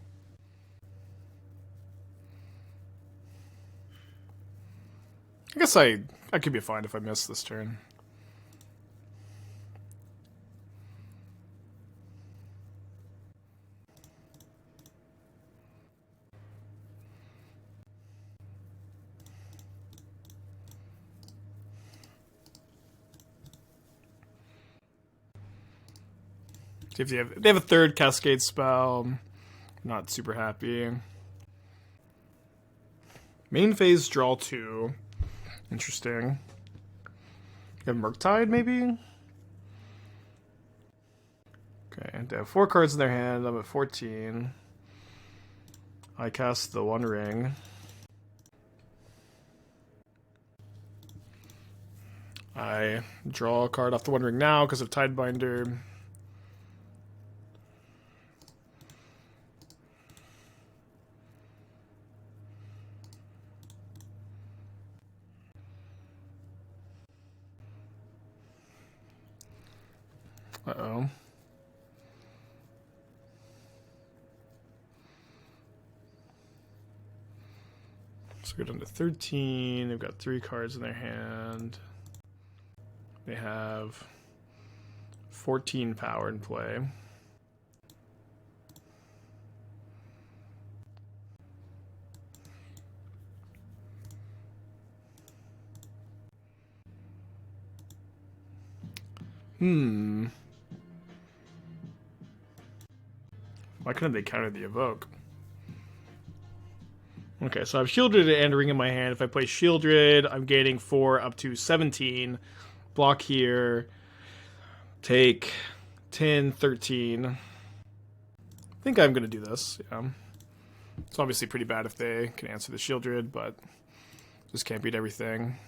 I guess I could be fine if I miss this turn. See if they have a third Cascade spell. I'm not super happy. Main phase, draw 2. Interesting. You have Murktide, maybe? Okay, they have 4 cards in their hand. I'm at 14. I cast the One Ring. I draw a card off the One Ring now because of Tidebinder. Uh-oh. So go down to 13. They've got 3 cards in their hand. They have 14 power in play. Why couldn't they counter the Evoke? Okay, so I have Sheoldred and Ring in my hand. If I play Sheoldred, I'm gaining 4 up to 17. Block here. Take 10, 13. I think I'm going to do this. Yeah. It's obviously pretty bad if they can answer the Sheoldred, but just can't beat everything.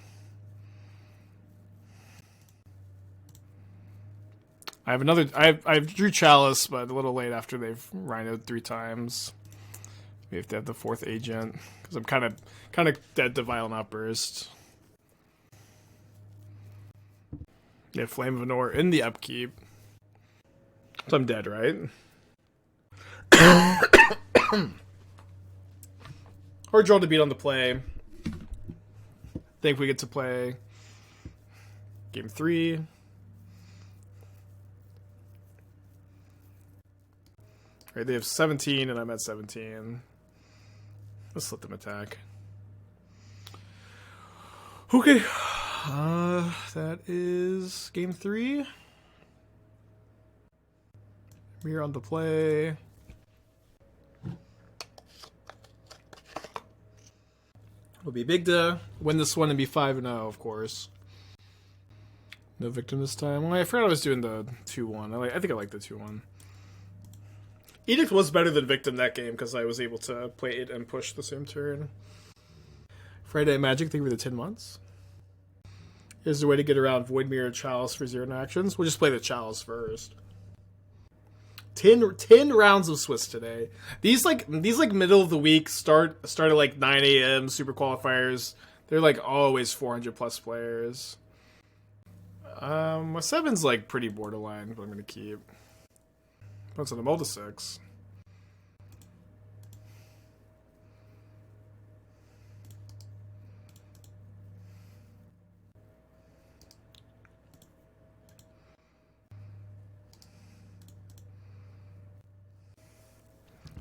I have another. I drew Chalice, but a little late after they've rhinoed 3 times. We have to have the 4th agent because I'm kind of dead to Violent Outburst. Yeah, Flame of Anor in the upkeep. So I'm dead, right? Hard draw to beat on the play. Think we get to play game 3. Right, they have 17 and I'm at 17. Let's let them attack. Okay. That is game 3. Mire on the play. It'll be big to win this one and be 5-0, of course. No victim this time. Well, I forgot I was doing the 2-1. I think I like the 2-1. Edict was better than Victim that game because I was able to play it and push the same turn. Friday Magic, thank you for the 10 months. Is there a way to get around Void Mirror Chalice for 0 actions? We'll just play the Chalice first. 10 rounds of Swiss today. These middle of the week start at like 9 a.m. Super Qualifiers. They're like always 400 plus players. My 7's like pretty borderline, but I'm gonna keep. What's on the mold to 6?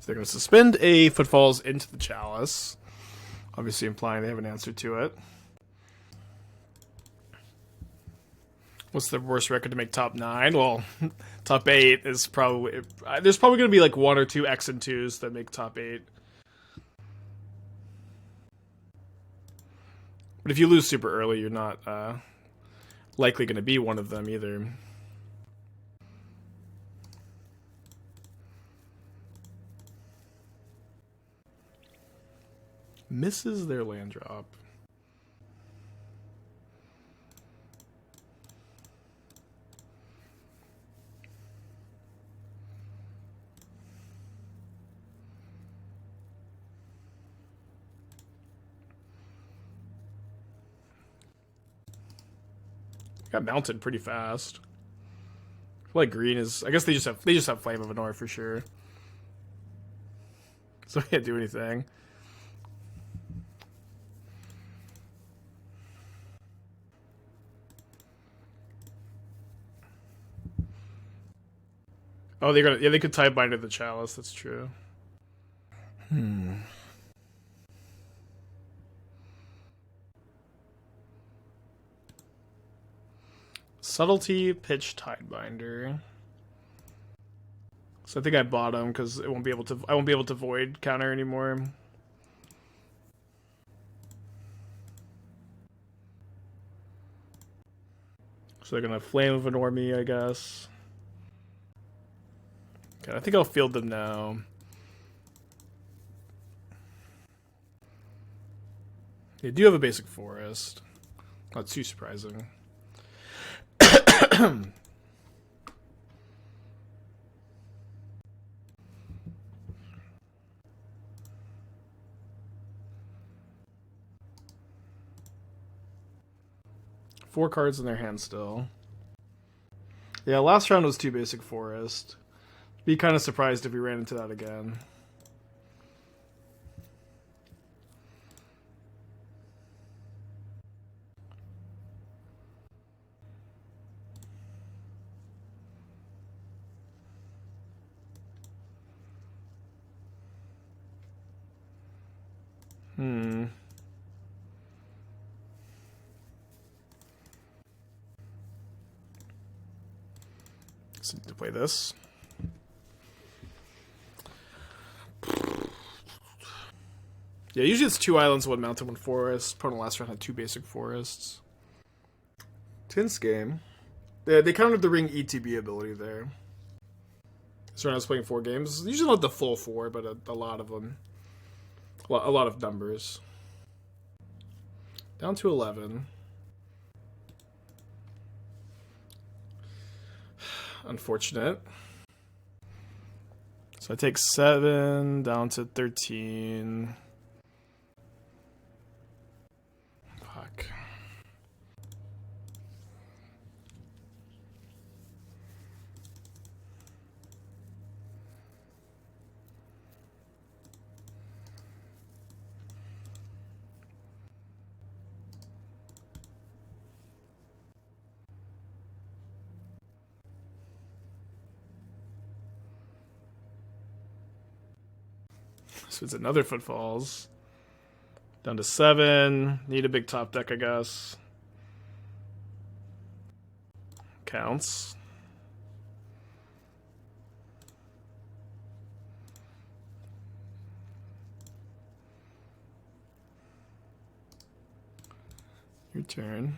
So they're going to suspend a Footfalls into the Chalice. Obviously implying they have an answer to it. What's the worst record to make top 9? Well, top 8 is probably... there's probably going to be like 1 or 2 X and 2s that make top 8. But if you lose super early, you're not likely going to be one of them either. Misses their land drop. Got mounted pretty fast. I feel like green is. I guess they just have Flame of Anor for sure. So I can't do anything. Oh, they're gonna. Yeah, they could tie binder the Chalice. That's true. Subtlety, pitch, Tidebinder. So I think I bought them because I won't be able to void counter anymore. So they're gonna Flame of Anor me, I guess. Okay, I think I'll field them now. They do have a basic forest. Not too surprising. 4 cards in their hand still. Yeah, last round was 2 basic forest. Be kind of surprised if we ran into that again. So to play this. Yeah, usually it's 2 islands, 1 mountain, 1 forest. Opponent last round had 2 basic forests. Tense game. They countered the ring ETB ability there. This round I was playing 4 games. Usually not the full 4, but a lot of them. A lot of numbers. Down to 11. Unfortunate. So I take 7 down to 13. Fuck. So it's another Footfalls. Down to 7. Need a big top deck, I guess. Counts. Your turn.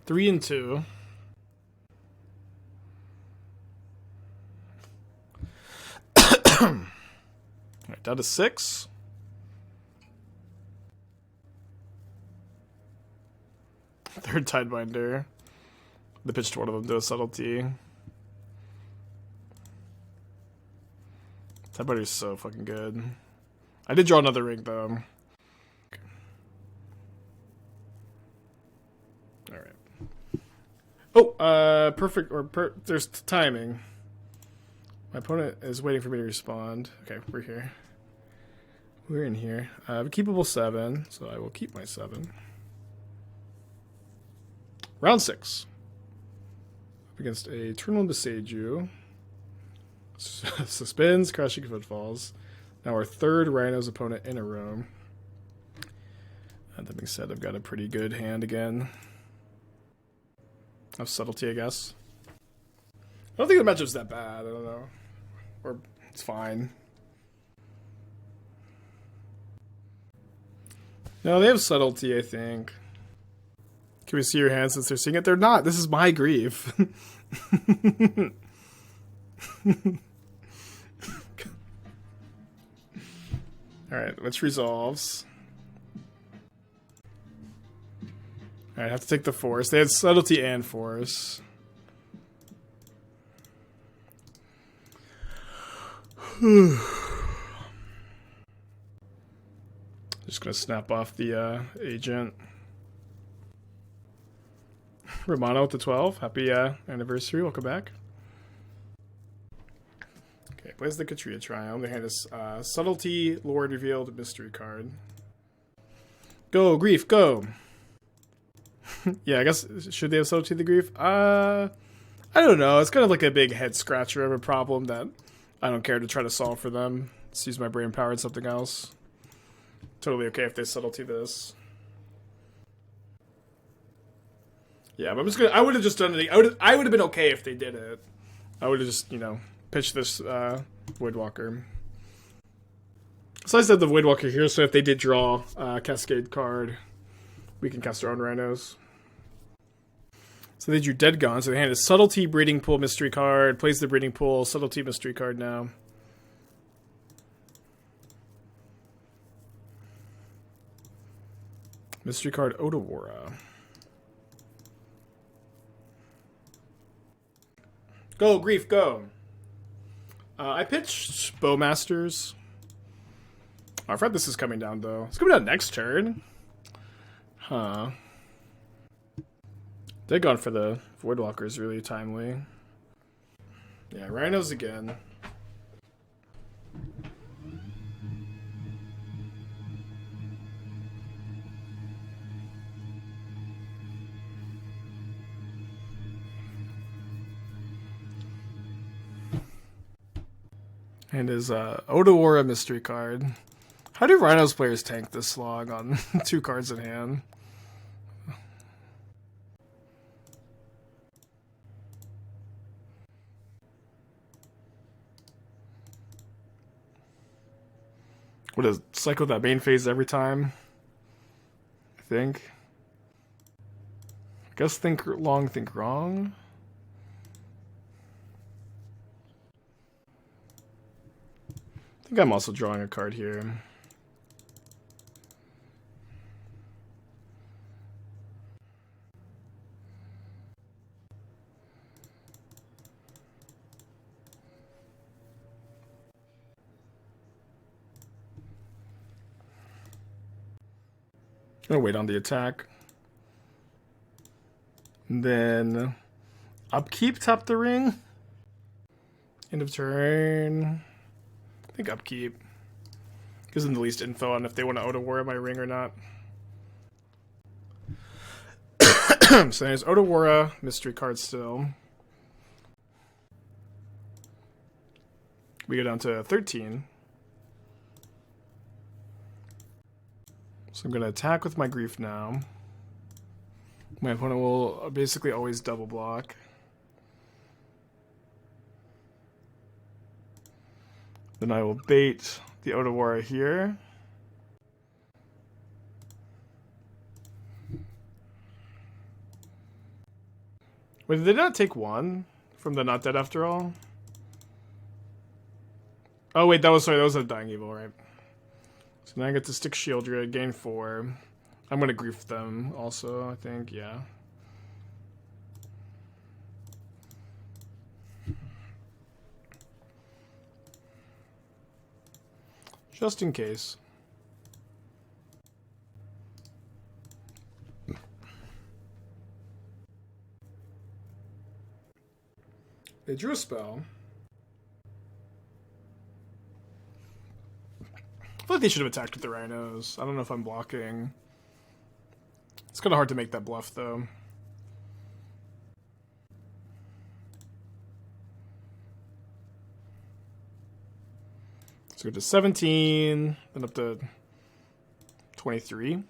Three and 2. Alright, down to 6. Third Tidebinder. They pitched one of them to a subtlety. Tidebinder's so fucking good. I did draw another ring though. Alright. Oh, perfect, there's timing. My opponent is waiting for me to respond. Okay, we're here. We're in here. I have a keepable 7, so I will keep my 7. Round 6. Up against a Eternal Beseiju. Suspends, Crashing Footfalls. Now our third Rhino's opponent in a row. That being said, I've got a pretty good hand again. Of subtlety, I guess. I don't think the matchup's that bad. I don't know. Or it's fine. No, they have subtlety, I think. Can we see your hands since they're seeing it? They're not. This is my grief. Alright, which resolves. Alright, I have to take the force. They had subtlety and force. Just gonna snap off the agent. Romano with the 12. Happy anniversary. Welcome back. Okay, plays the Katria Triumph. They hand us Subtlety, Lord Revealed, Mystery card. Go, Grief, go! Yeah, I guess, should they have Subtlety the Grief? I don't know. It's kind of like a big head scratcher of a problem that I don't care to try to solve for them. Let's use my brain power and something else. Totally okay if they Subtlety this. Yeah, but I'm just gonna. I would have just done it. I would have been okay if they did it. I would have just, you know, pitched this Voidwalker. So I said the Voidwalker here. So if they did draw a Cascade card, we can cast our own Rhinos. So they drew Dead Gone. So they handed Subtlety, Breeding Pool, Mystery card. Plays the Breeding Pool, Subtlety, Mystery card now. Mystery card Otawara. Go, Grief, go. I pitched Bowmasters. Oh, I forgot this is coming down, though. It's coming down next turn. Huh. Dead Gone for the Voidwalker is really timely. Yeah, Rhinos again. And his Otawara mystery card. How do Rhinos players tank this long on 2 cards in hand? What is cycle that main phase every time? I think. I guess think long, think wrong. I think I'm also drawing a card here. I'm gonna wait on the attack. And then upkeep, tap the ring. End of turn. I think upkeep. Gives them the least info on if they want to Otawara my ring or not. So there's Otawara, mystery card still. We go down to 13. So I'm going to attack with my Grief now. My opponent will basically always double block. Then I will bait the Otawara here. Wait, did they not take one from the Not Dead After All? Oh wait, that was Undying Evil, right? So now I get to stick Sheoldred, gain 4. I'm gonna grief them also, I think, yeah. Just in case. They drew a spell. I feel like they should have attacked with the rhinos. I don't know if I'm blocking. It's kind of hard to make that bluff, though. So go to 17, then up to 23.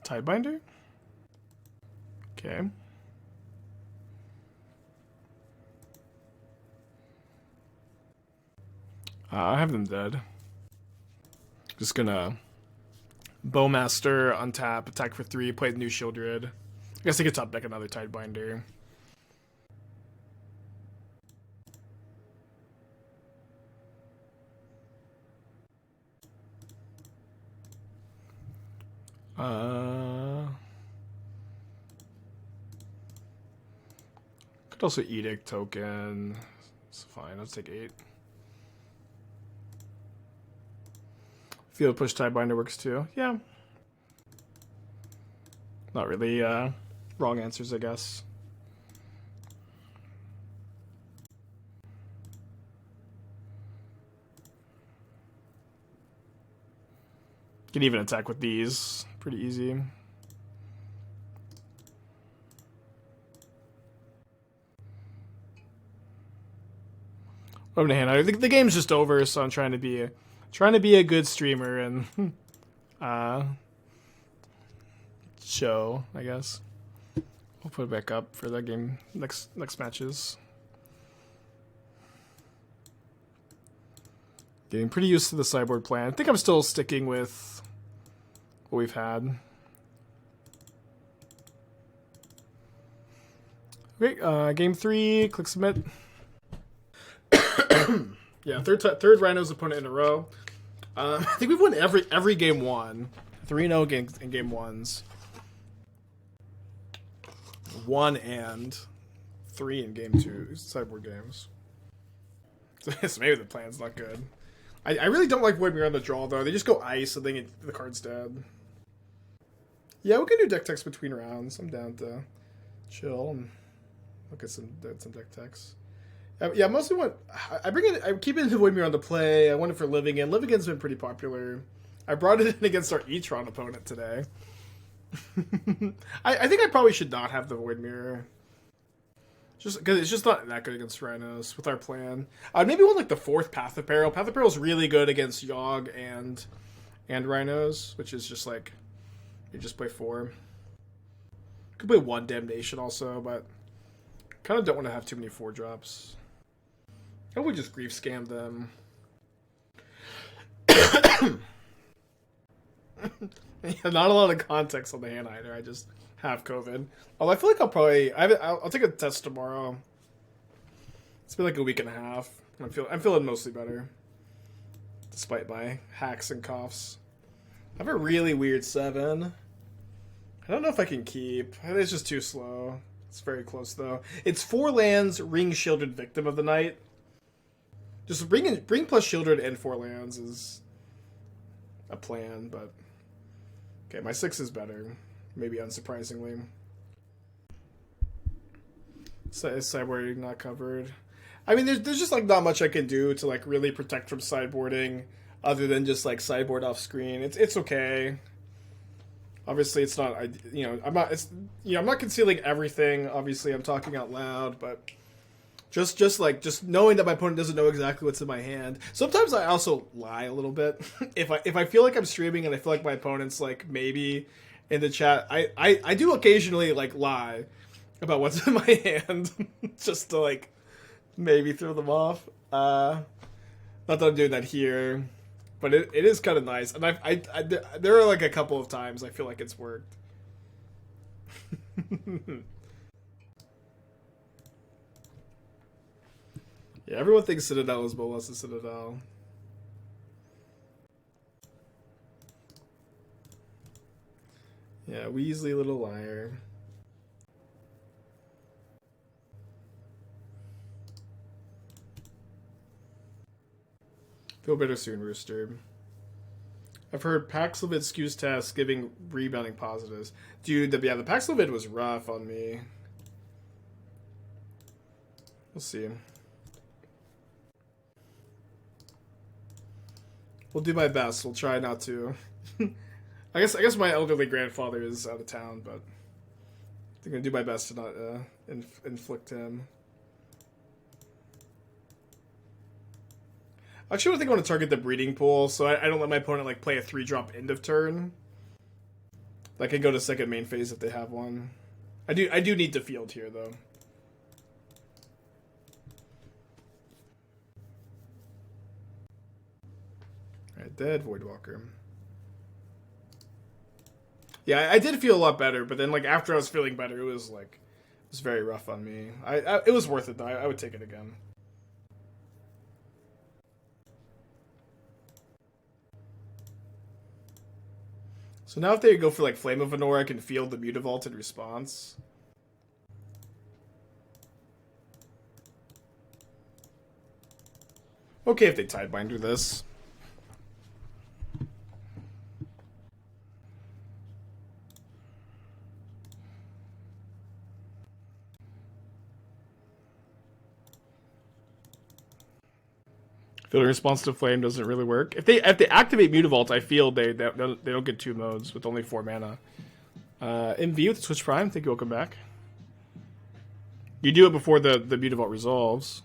Tidebinder? Okay. I have them dead. Just gonna Bowmaster, untap, attack for 3, play the new Sheoldred. I guess I could top deck another Tidebinder. Could also Edict token. It's fine, let's take 8. Field push Tidebinder works too. Yeah. Not really wrong answers, I guess. Can even attack with these. Pretty easy. Open to hand. The game's just over, so I'm trying to be a good streamer and show, I guess. We'll put it back up for that game next matches. Getting pretty used to the sideboard plan. I think I'm still sticking with what we've had. Okay, game 3, click submit. Yeah, third Rhinos opponent in a row. I think we've won every game 1. 3-0 in game 1s. 1 and 3 in game 2 sideboard games. So maybe the plan's not good. I really don't like Void Mirror on the draw, though. They just go ice, and then the card's dead. Yeah, we can do deck techs between rounds. I'm down to chill and look at some deck techs. Yeah, mostly I keep it into Void Mirror on the play. I want it for Living In. Living In's been pretty popular. I brought it in against our E-Tron opponent today. I think I probably should not have the Void Mirror. Just because it's just not that good against Rhinos with our plan. Maybe one like the 4th Path of Peril. Path of Peril is really good against Yogg and Rhinos, which is just like you just play 4. Could play 1 Damnation also, but kind of don't want to have too many 4 drops. I would just grief scam them. Yeah, not a lot of context on the hand either. I just have COVID. Although I feel like I'll take a test tomorrow. It's been like a week and a half. I'm feeling mostly better, despite my hacks and coughs. I have a really weird 7. I don't know if I can keep. I think it's just too slow. It's very close though. It's 4 lands, ring Sheoldred, Victim of the Night. Just bring plus Sheoldred and 4 lands is a plan, but okay, my 6 is better. Maybe unsurprisingly. Sideboarding not covered. I mean, there's just like not much I can do to like really protect from sideboarding, other than just like sideboard off screen. It's okay. Obviously, it's not. I'm not concealing everything. Obviously, I'm talking out loud, but just knowing that my opponent doesn't know exactly what's in my hand. Sometimes I also lie a little bit. if I feel like I'm streaming and I feel like my opponent's like maybe in the chat, I do occasionally like lie about what's in my hand just to like maybe throw them off. Not that I'm doing that here, but it is kind of nice. And there are like a couple of times I feel like it's worked. Yeah, everyone thinks Citadel is Bolas' Citadel. Yeah, Weasley, little liar. Feel better soon, Rooster. I've heard Paxlovid skews tests giving rebounding positives. Dude, the Paxlovid was rough on me. We'll see. We'll do my best. We'll try not to. I guess my elderly grandfather is out of town, but I'm gonna do my best to not inflict him. Actually, I think I want to target the breeding pool, so I don't let my opponent like play a 3-drop end of turn. I can go to second main phase if they have one. I do need to field here though. Alright, dead Voidwalker. Yeah, I did feel a lot better, but then like after I was feeling better, it was very rough on me. It was worth it though. I would take it again. So now if they go for like Flame of Venor, I can field the Mutavault in response. Okay if they Tidebinder this. Field response to Flame doesn't really work. If they activate Mutavault, I feel they don't get 2 modes with only 4 mana. MV with the Switch Prime, thank you, welcome back. You do it before the Mutavault resolves.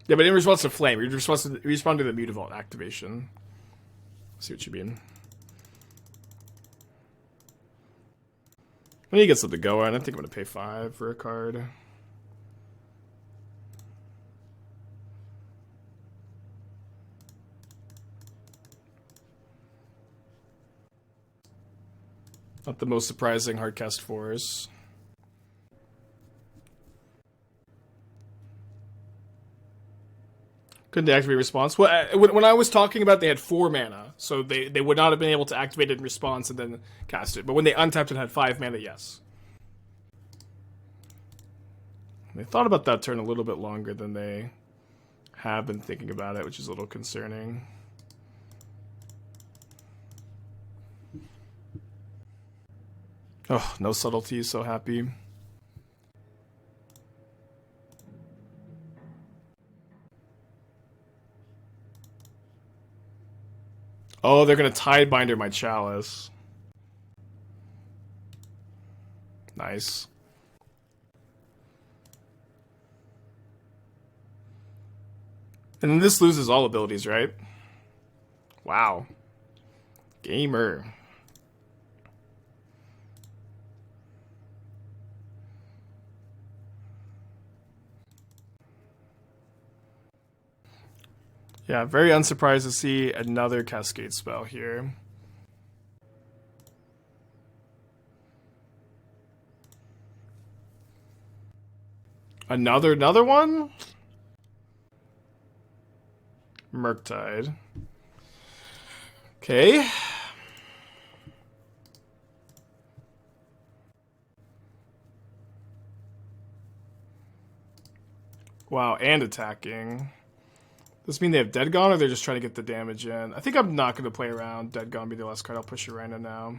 Yeah, but in response to Flame, you respond to the Mutavault activation. I see what you mean. I need to get something going. I think I'm going to pay 5 for a card. Not the most surprising hardcast force. Couldn't they activate response? Well, when I was talking about they had 4 mana, so they would not have been able to activate it in response and then cast it. But when they untapped it, had 5 mana, yes. They thought about that turn a little bit longer than they have been thinking about it, which is a little concerning. Oh, no subtlety, so happy. Oh, they're gonna Tidebinder my Chalice. Nice. And then this loses all abilities, right? Wow. Gamer. Yeah, very unsurprised to see another Cascade spell here. Another one? Murktide. Okay. Wow, and attacking. Does this mean they have Dead Gone, or they're just trying to get the damage in? I think I'm not going to play around. Dead Gone be the last card. I'll push it right now.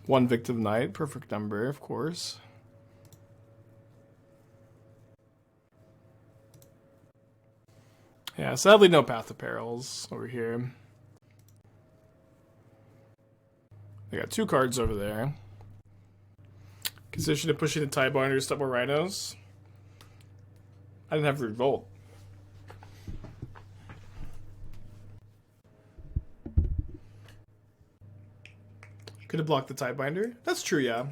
One Victim Knight, perfect number, of course. Yeah, sadly no Path of Perils over here. They got 2 cards over there. Consideration of pushing the Tidebinder to stop more rhinos. I didn't have Revolt. Could have blocked the Tidebinder. That's true, yeah.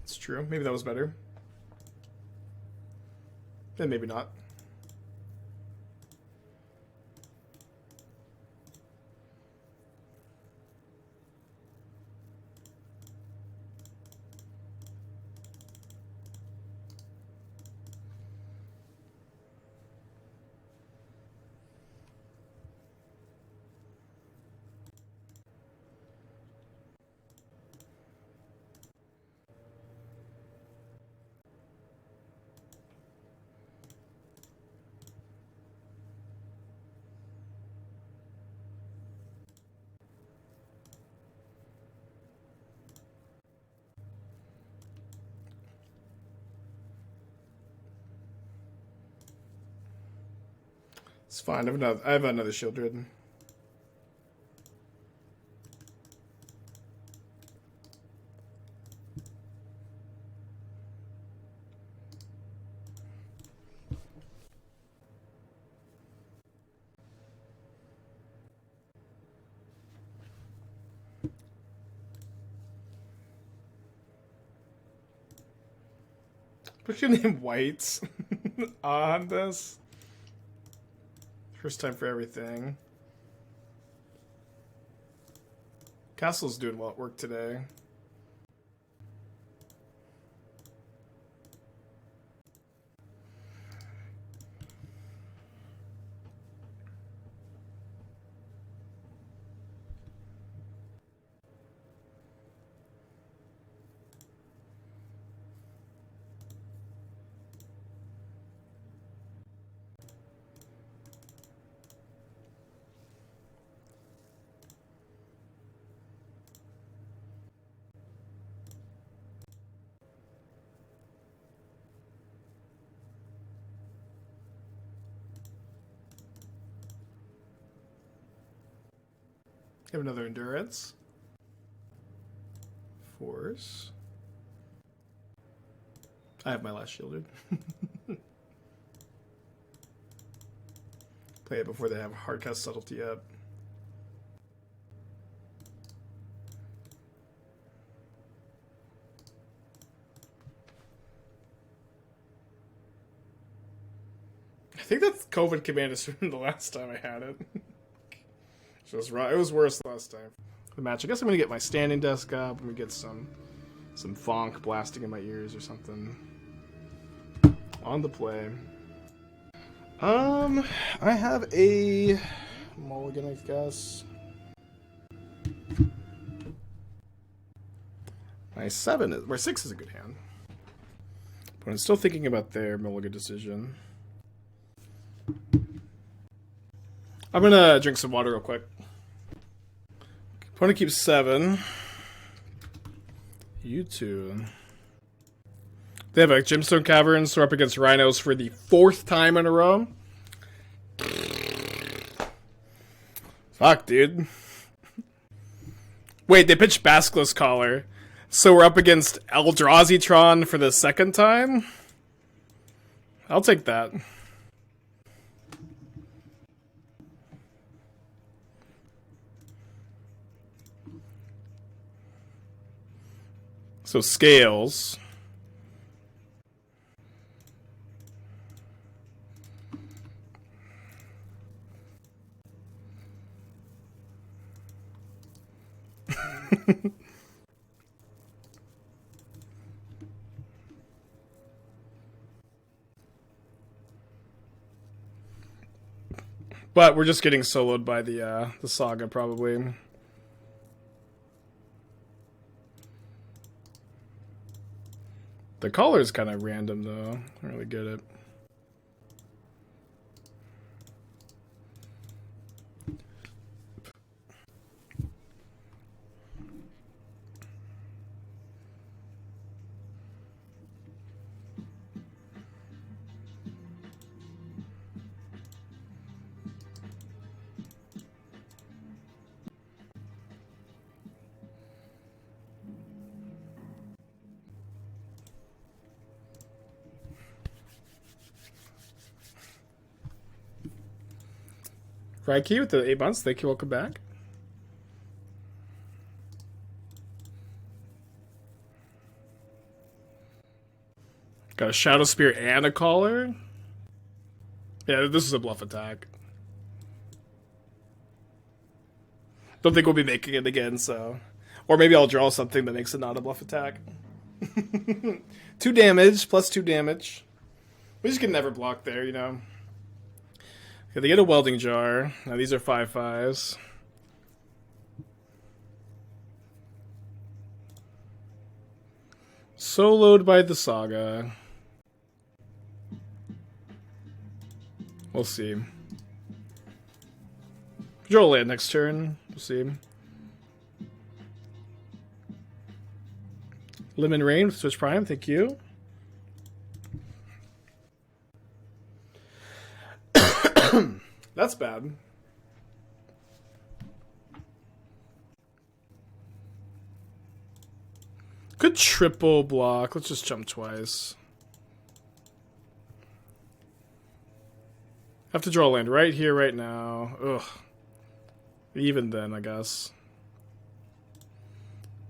It's true. Maybe that was better. Then maybe not. It's fine. I have another Sheoldred. Put your name White on this. First time for everything. Castle's doing well at work today. Have another Endurance. Force. I have my last Sheoldred. Play it before they have Hardcast Subtlety up. I think that's COVID Commander from the last time I had it. It was worse last time. The match. I guess I'm gonna get my standing desk up and we get some funk blasting in my ears or something. On the play. I have a mulligan, I guess. My 7 is where 6 is a good hand. But I'm still thinking about their mulligan decision. I'm gonna drink some water real quick. Opponent keeps 7. You two. They have a Gemstone Cavern, so we're up against Rhinos for the 4th time in a row. Fuck, dude. Wait, they pitched Basilisk Collar. So we're up against Eldrazi for the 2nd time? I'll take that. So Scales. But we're just getting soloed by the Saga, probably. The collar's kind of random, though. I don't really get it. Raiki with the 8 months. Thank you. Welcome back. Got a Shadow Spear and a Collar. Yeah, this is a bluff attack. Don't think we'll be making it again, so... Or maybe I'll draw something that makes it not a bluff attack. 2 damage, plus 2 damage. We just can never block there, you know. Okay, they get a Welding Jar. Now these are 5/5s. Soloed by the Saga. We'll see. Draw land next turn. We'll see. Lemon Rain with Switch Prime. Thank you. That's bad. Good triple block. Let's just jump twice. Have to draw land right here, right now. Ugh. Even then, I guess.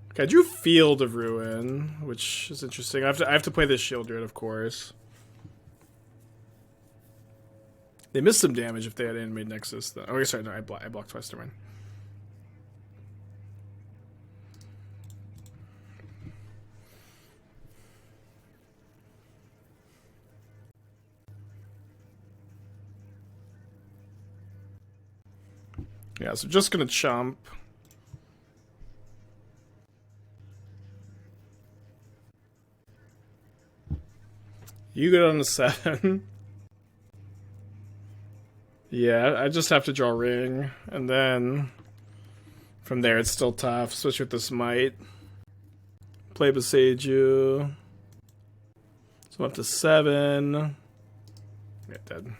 Okay, I drew Field of Ruin, which is interesting. I have to play this Sheoldred, of course. They missed some damage if they had Animated Nexus. Though. Oh, sorry, no, I blocked twice. Never mind. Yeah, so just gonna chump. You go on the 7. Yeah, I just have to draw Ring, and then from there it's still tough, especially with this Might. Play Beseiju. So I'm up to 7. Get dead.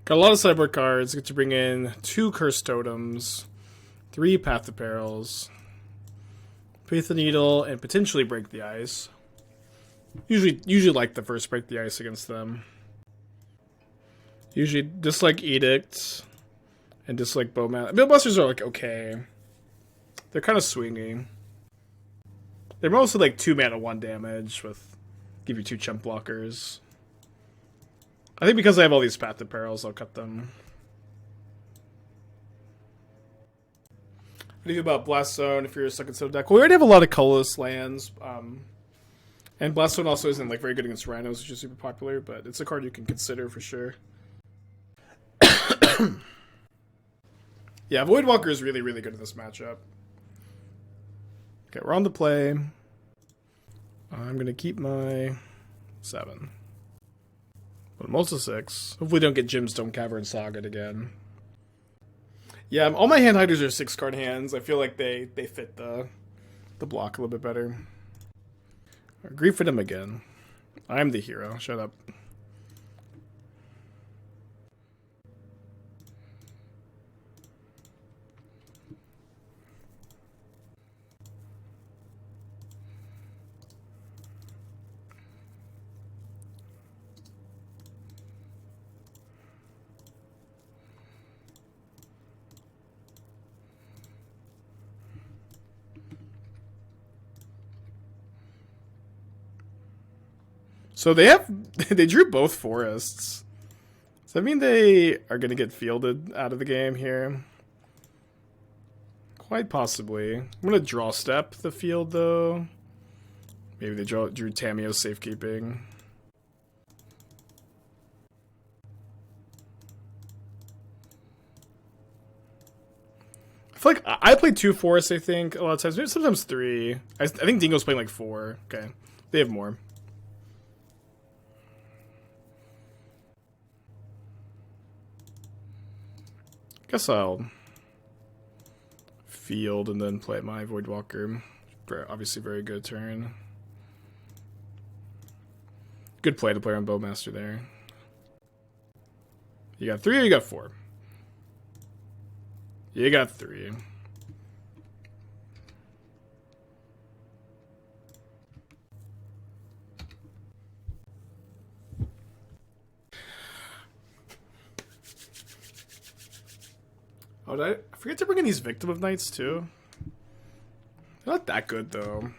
Got a lot of sideboard cards. Get to bring in 2 Cursed Totems, 3 Path of Perils, Pithing Needle, and potentially Break the Ice. Usually like the first Break the Ice against them. Usually dislike Edict and dislike Bowmasters. Bowmasters are like okay. They're kind of swingy. They're mostly like 2 mana 1 damage with give you 2 chump blockers. I think because I have all these Path of Perils, I'll cut them. What do you think about Blast Zone if you're a Sunken Citadel deck? Well, we already have a lot of colorless lands. And Blast Zone also isn't like very good against Rhinos, which is super popular, but it's a card you can consider for sure. Yeah, Voidwalker is really, really good in this matchup. Okay, we're on the play. I'm going to keep my 7. But But most of 6. Hopefully don't get Gemstone Cavern Saga again. Yeah, all my hand hiders are 6-card hands. I feel like they fit the block a little bit better. Grief for them again. I'm the hero. Shut up. So they drew both forests. Does that mean they are going to get fielded out of the game here? Quite possibly. I'm going to draw step the field though. Maybe they drew Tamiyo's Safekeeping. I feel like I play 2 forests, I think, a lot of times. Maybe sometimes 3. I think Dingo's playing like 4. Okay. They have more. Guess I'll field and then play my Voidwalker. Obviously very good turn. Good play to play on Bowmaster there. You got 3 or you got 4? You got 3. Oh, did I forget to bring in these Victim of Nights too? They're not that good though.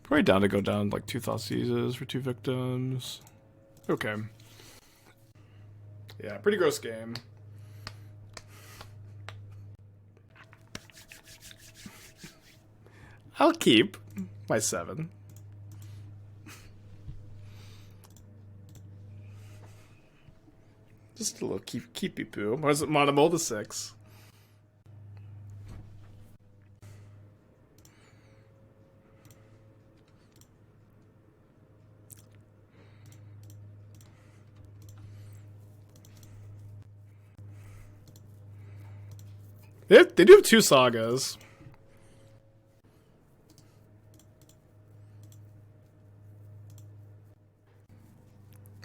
Probably down to go down like 2 Thoughtseizes for 2 victims. Okay. Yeah, pretty gross game. I'll keep my 7. Just a little keepy poo. What is it? MonoB to 6. They do have 2 sagas.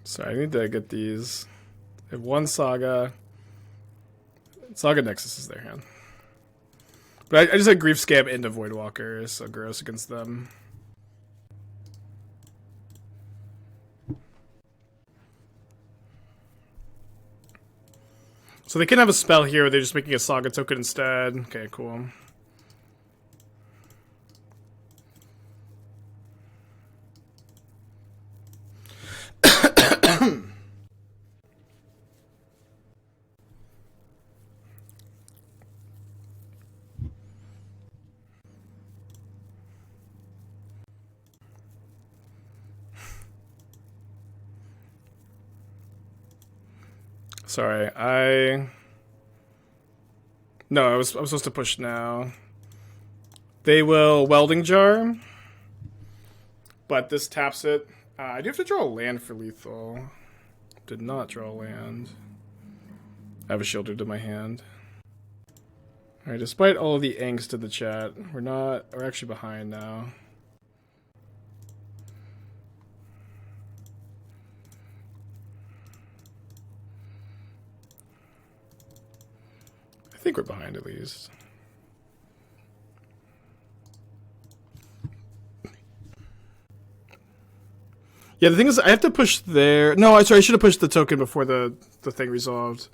Sorry, I need to get these. They have 1 saga. Saga Nexus is their hand. But I just had Grief Scab into Voidwalker, so gross against them. So they can have a spell here where they're just making a Saga token instead. Okay, cool. Sorry, No, I'm supposed to push now. They will Welding Jar, but this taps it. I do have to draw a land for lethal. Did not draw a land. I have a Sheoldred in my hand. Alright, despite all of the angst of the chat, we're actually behind now. I think we're behind at least. Yeah, the thing is, I have to push there. No, sorry, I should have pushed the token before the thing resolved.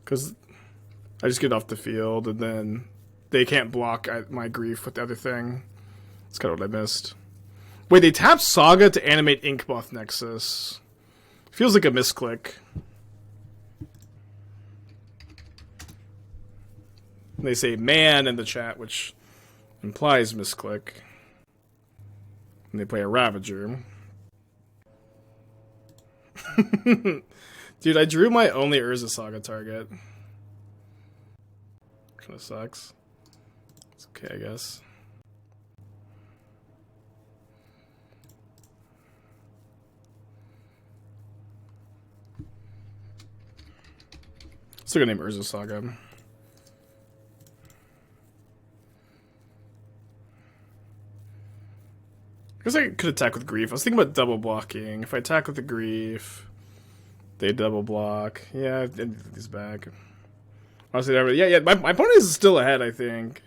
Because I just get off the field, and then they can't block my grief with the other thing. That's kind of what I missed. Wait, they tap Saga to animate Inkmoth Nexus. Feels like a misclick. They say man in the chat, which implies misclick. And they play a Ravager. Dude, I drew my only Urza Saga target. Kinda sucks. It's okay, I guess. Still gonna name Urza Saga. I guess I could attack with Grief. I was thinking about double blocking. If I attack with the Grief, they double block. Yeah, I didn't put these back. Honestly, yeah. My opponent is still ahead, I think.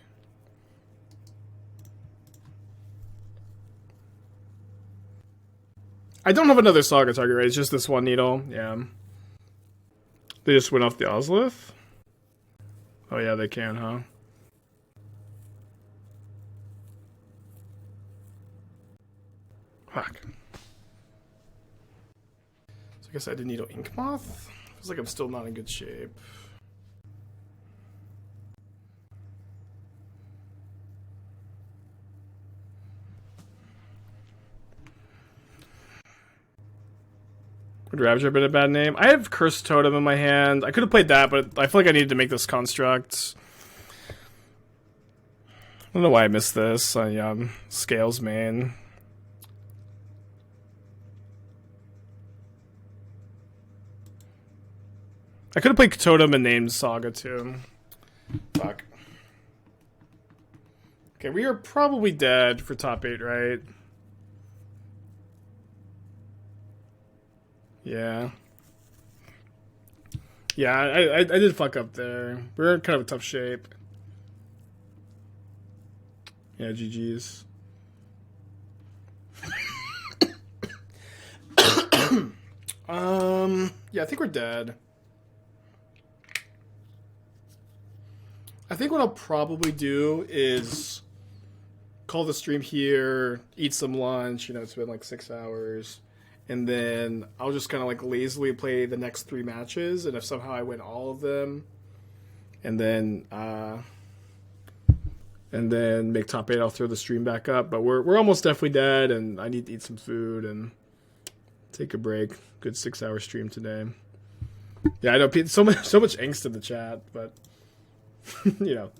I don't have another Saga target, right? It's just this one needle. Yeah. They just went off the Ozlith? Oh yeah, they can, huh? Fuck. So I guess I did needle Ink Moth? Feels like I'm still not in good shape. Would Ravager been a bad name? I have Cursed Totem in my hand. I could have played that, but I feel like I needed to make this construct. I don't know why I missed this. Scales main. I could have played Totem and named Saga too. Fuck. Okay, we are probably dead for top 8, right? Yeah. Yeah, I did fuck up there. We're in kind of a tough shape. Yeah, GG's. Yeah, I think we're dead. I think what I'll probably do is call the stream here, eat some lunch, you know, it's been like 6 hours. And then I'll just kind of like lazily play the next 3 matches, and if somehow I win all of them, and then make top 8, I'll throw the stream back up. But we're almost definitely dead, and I need to eat some food and take a break. Good 6-hour stream today. Yeah, I know so much angst in the chat, but you know.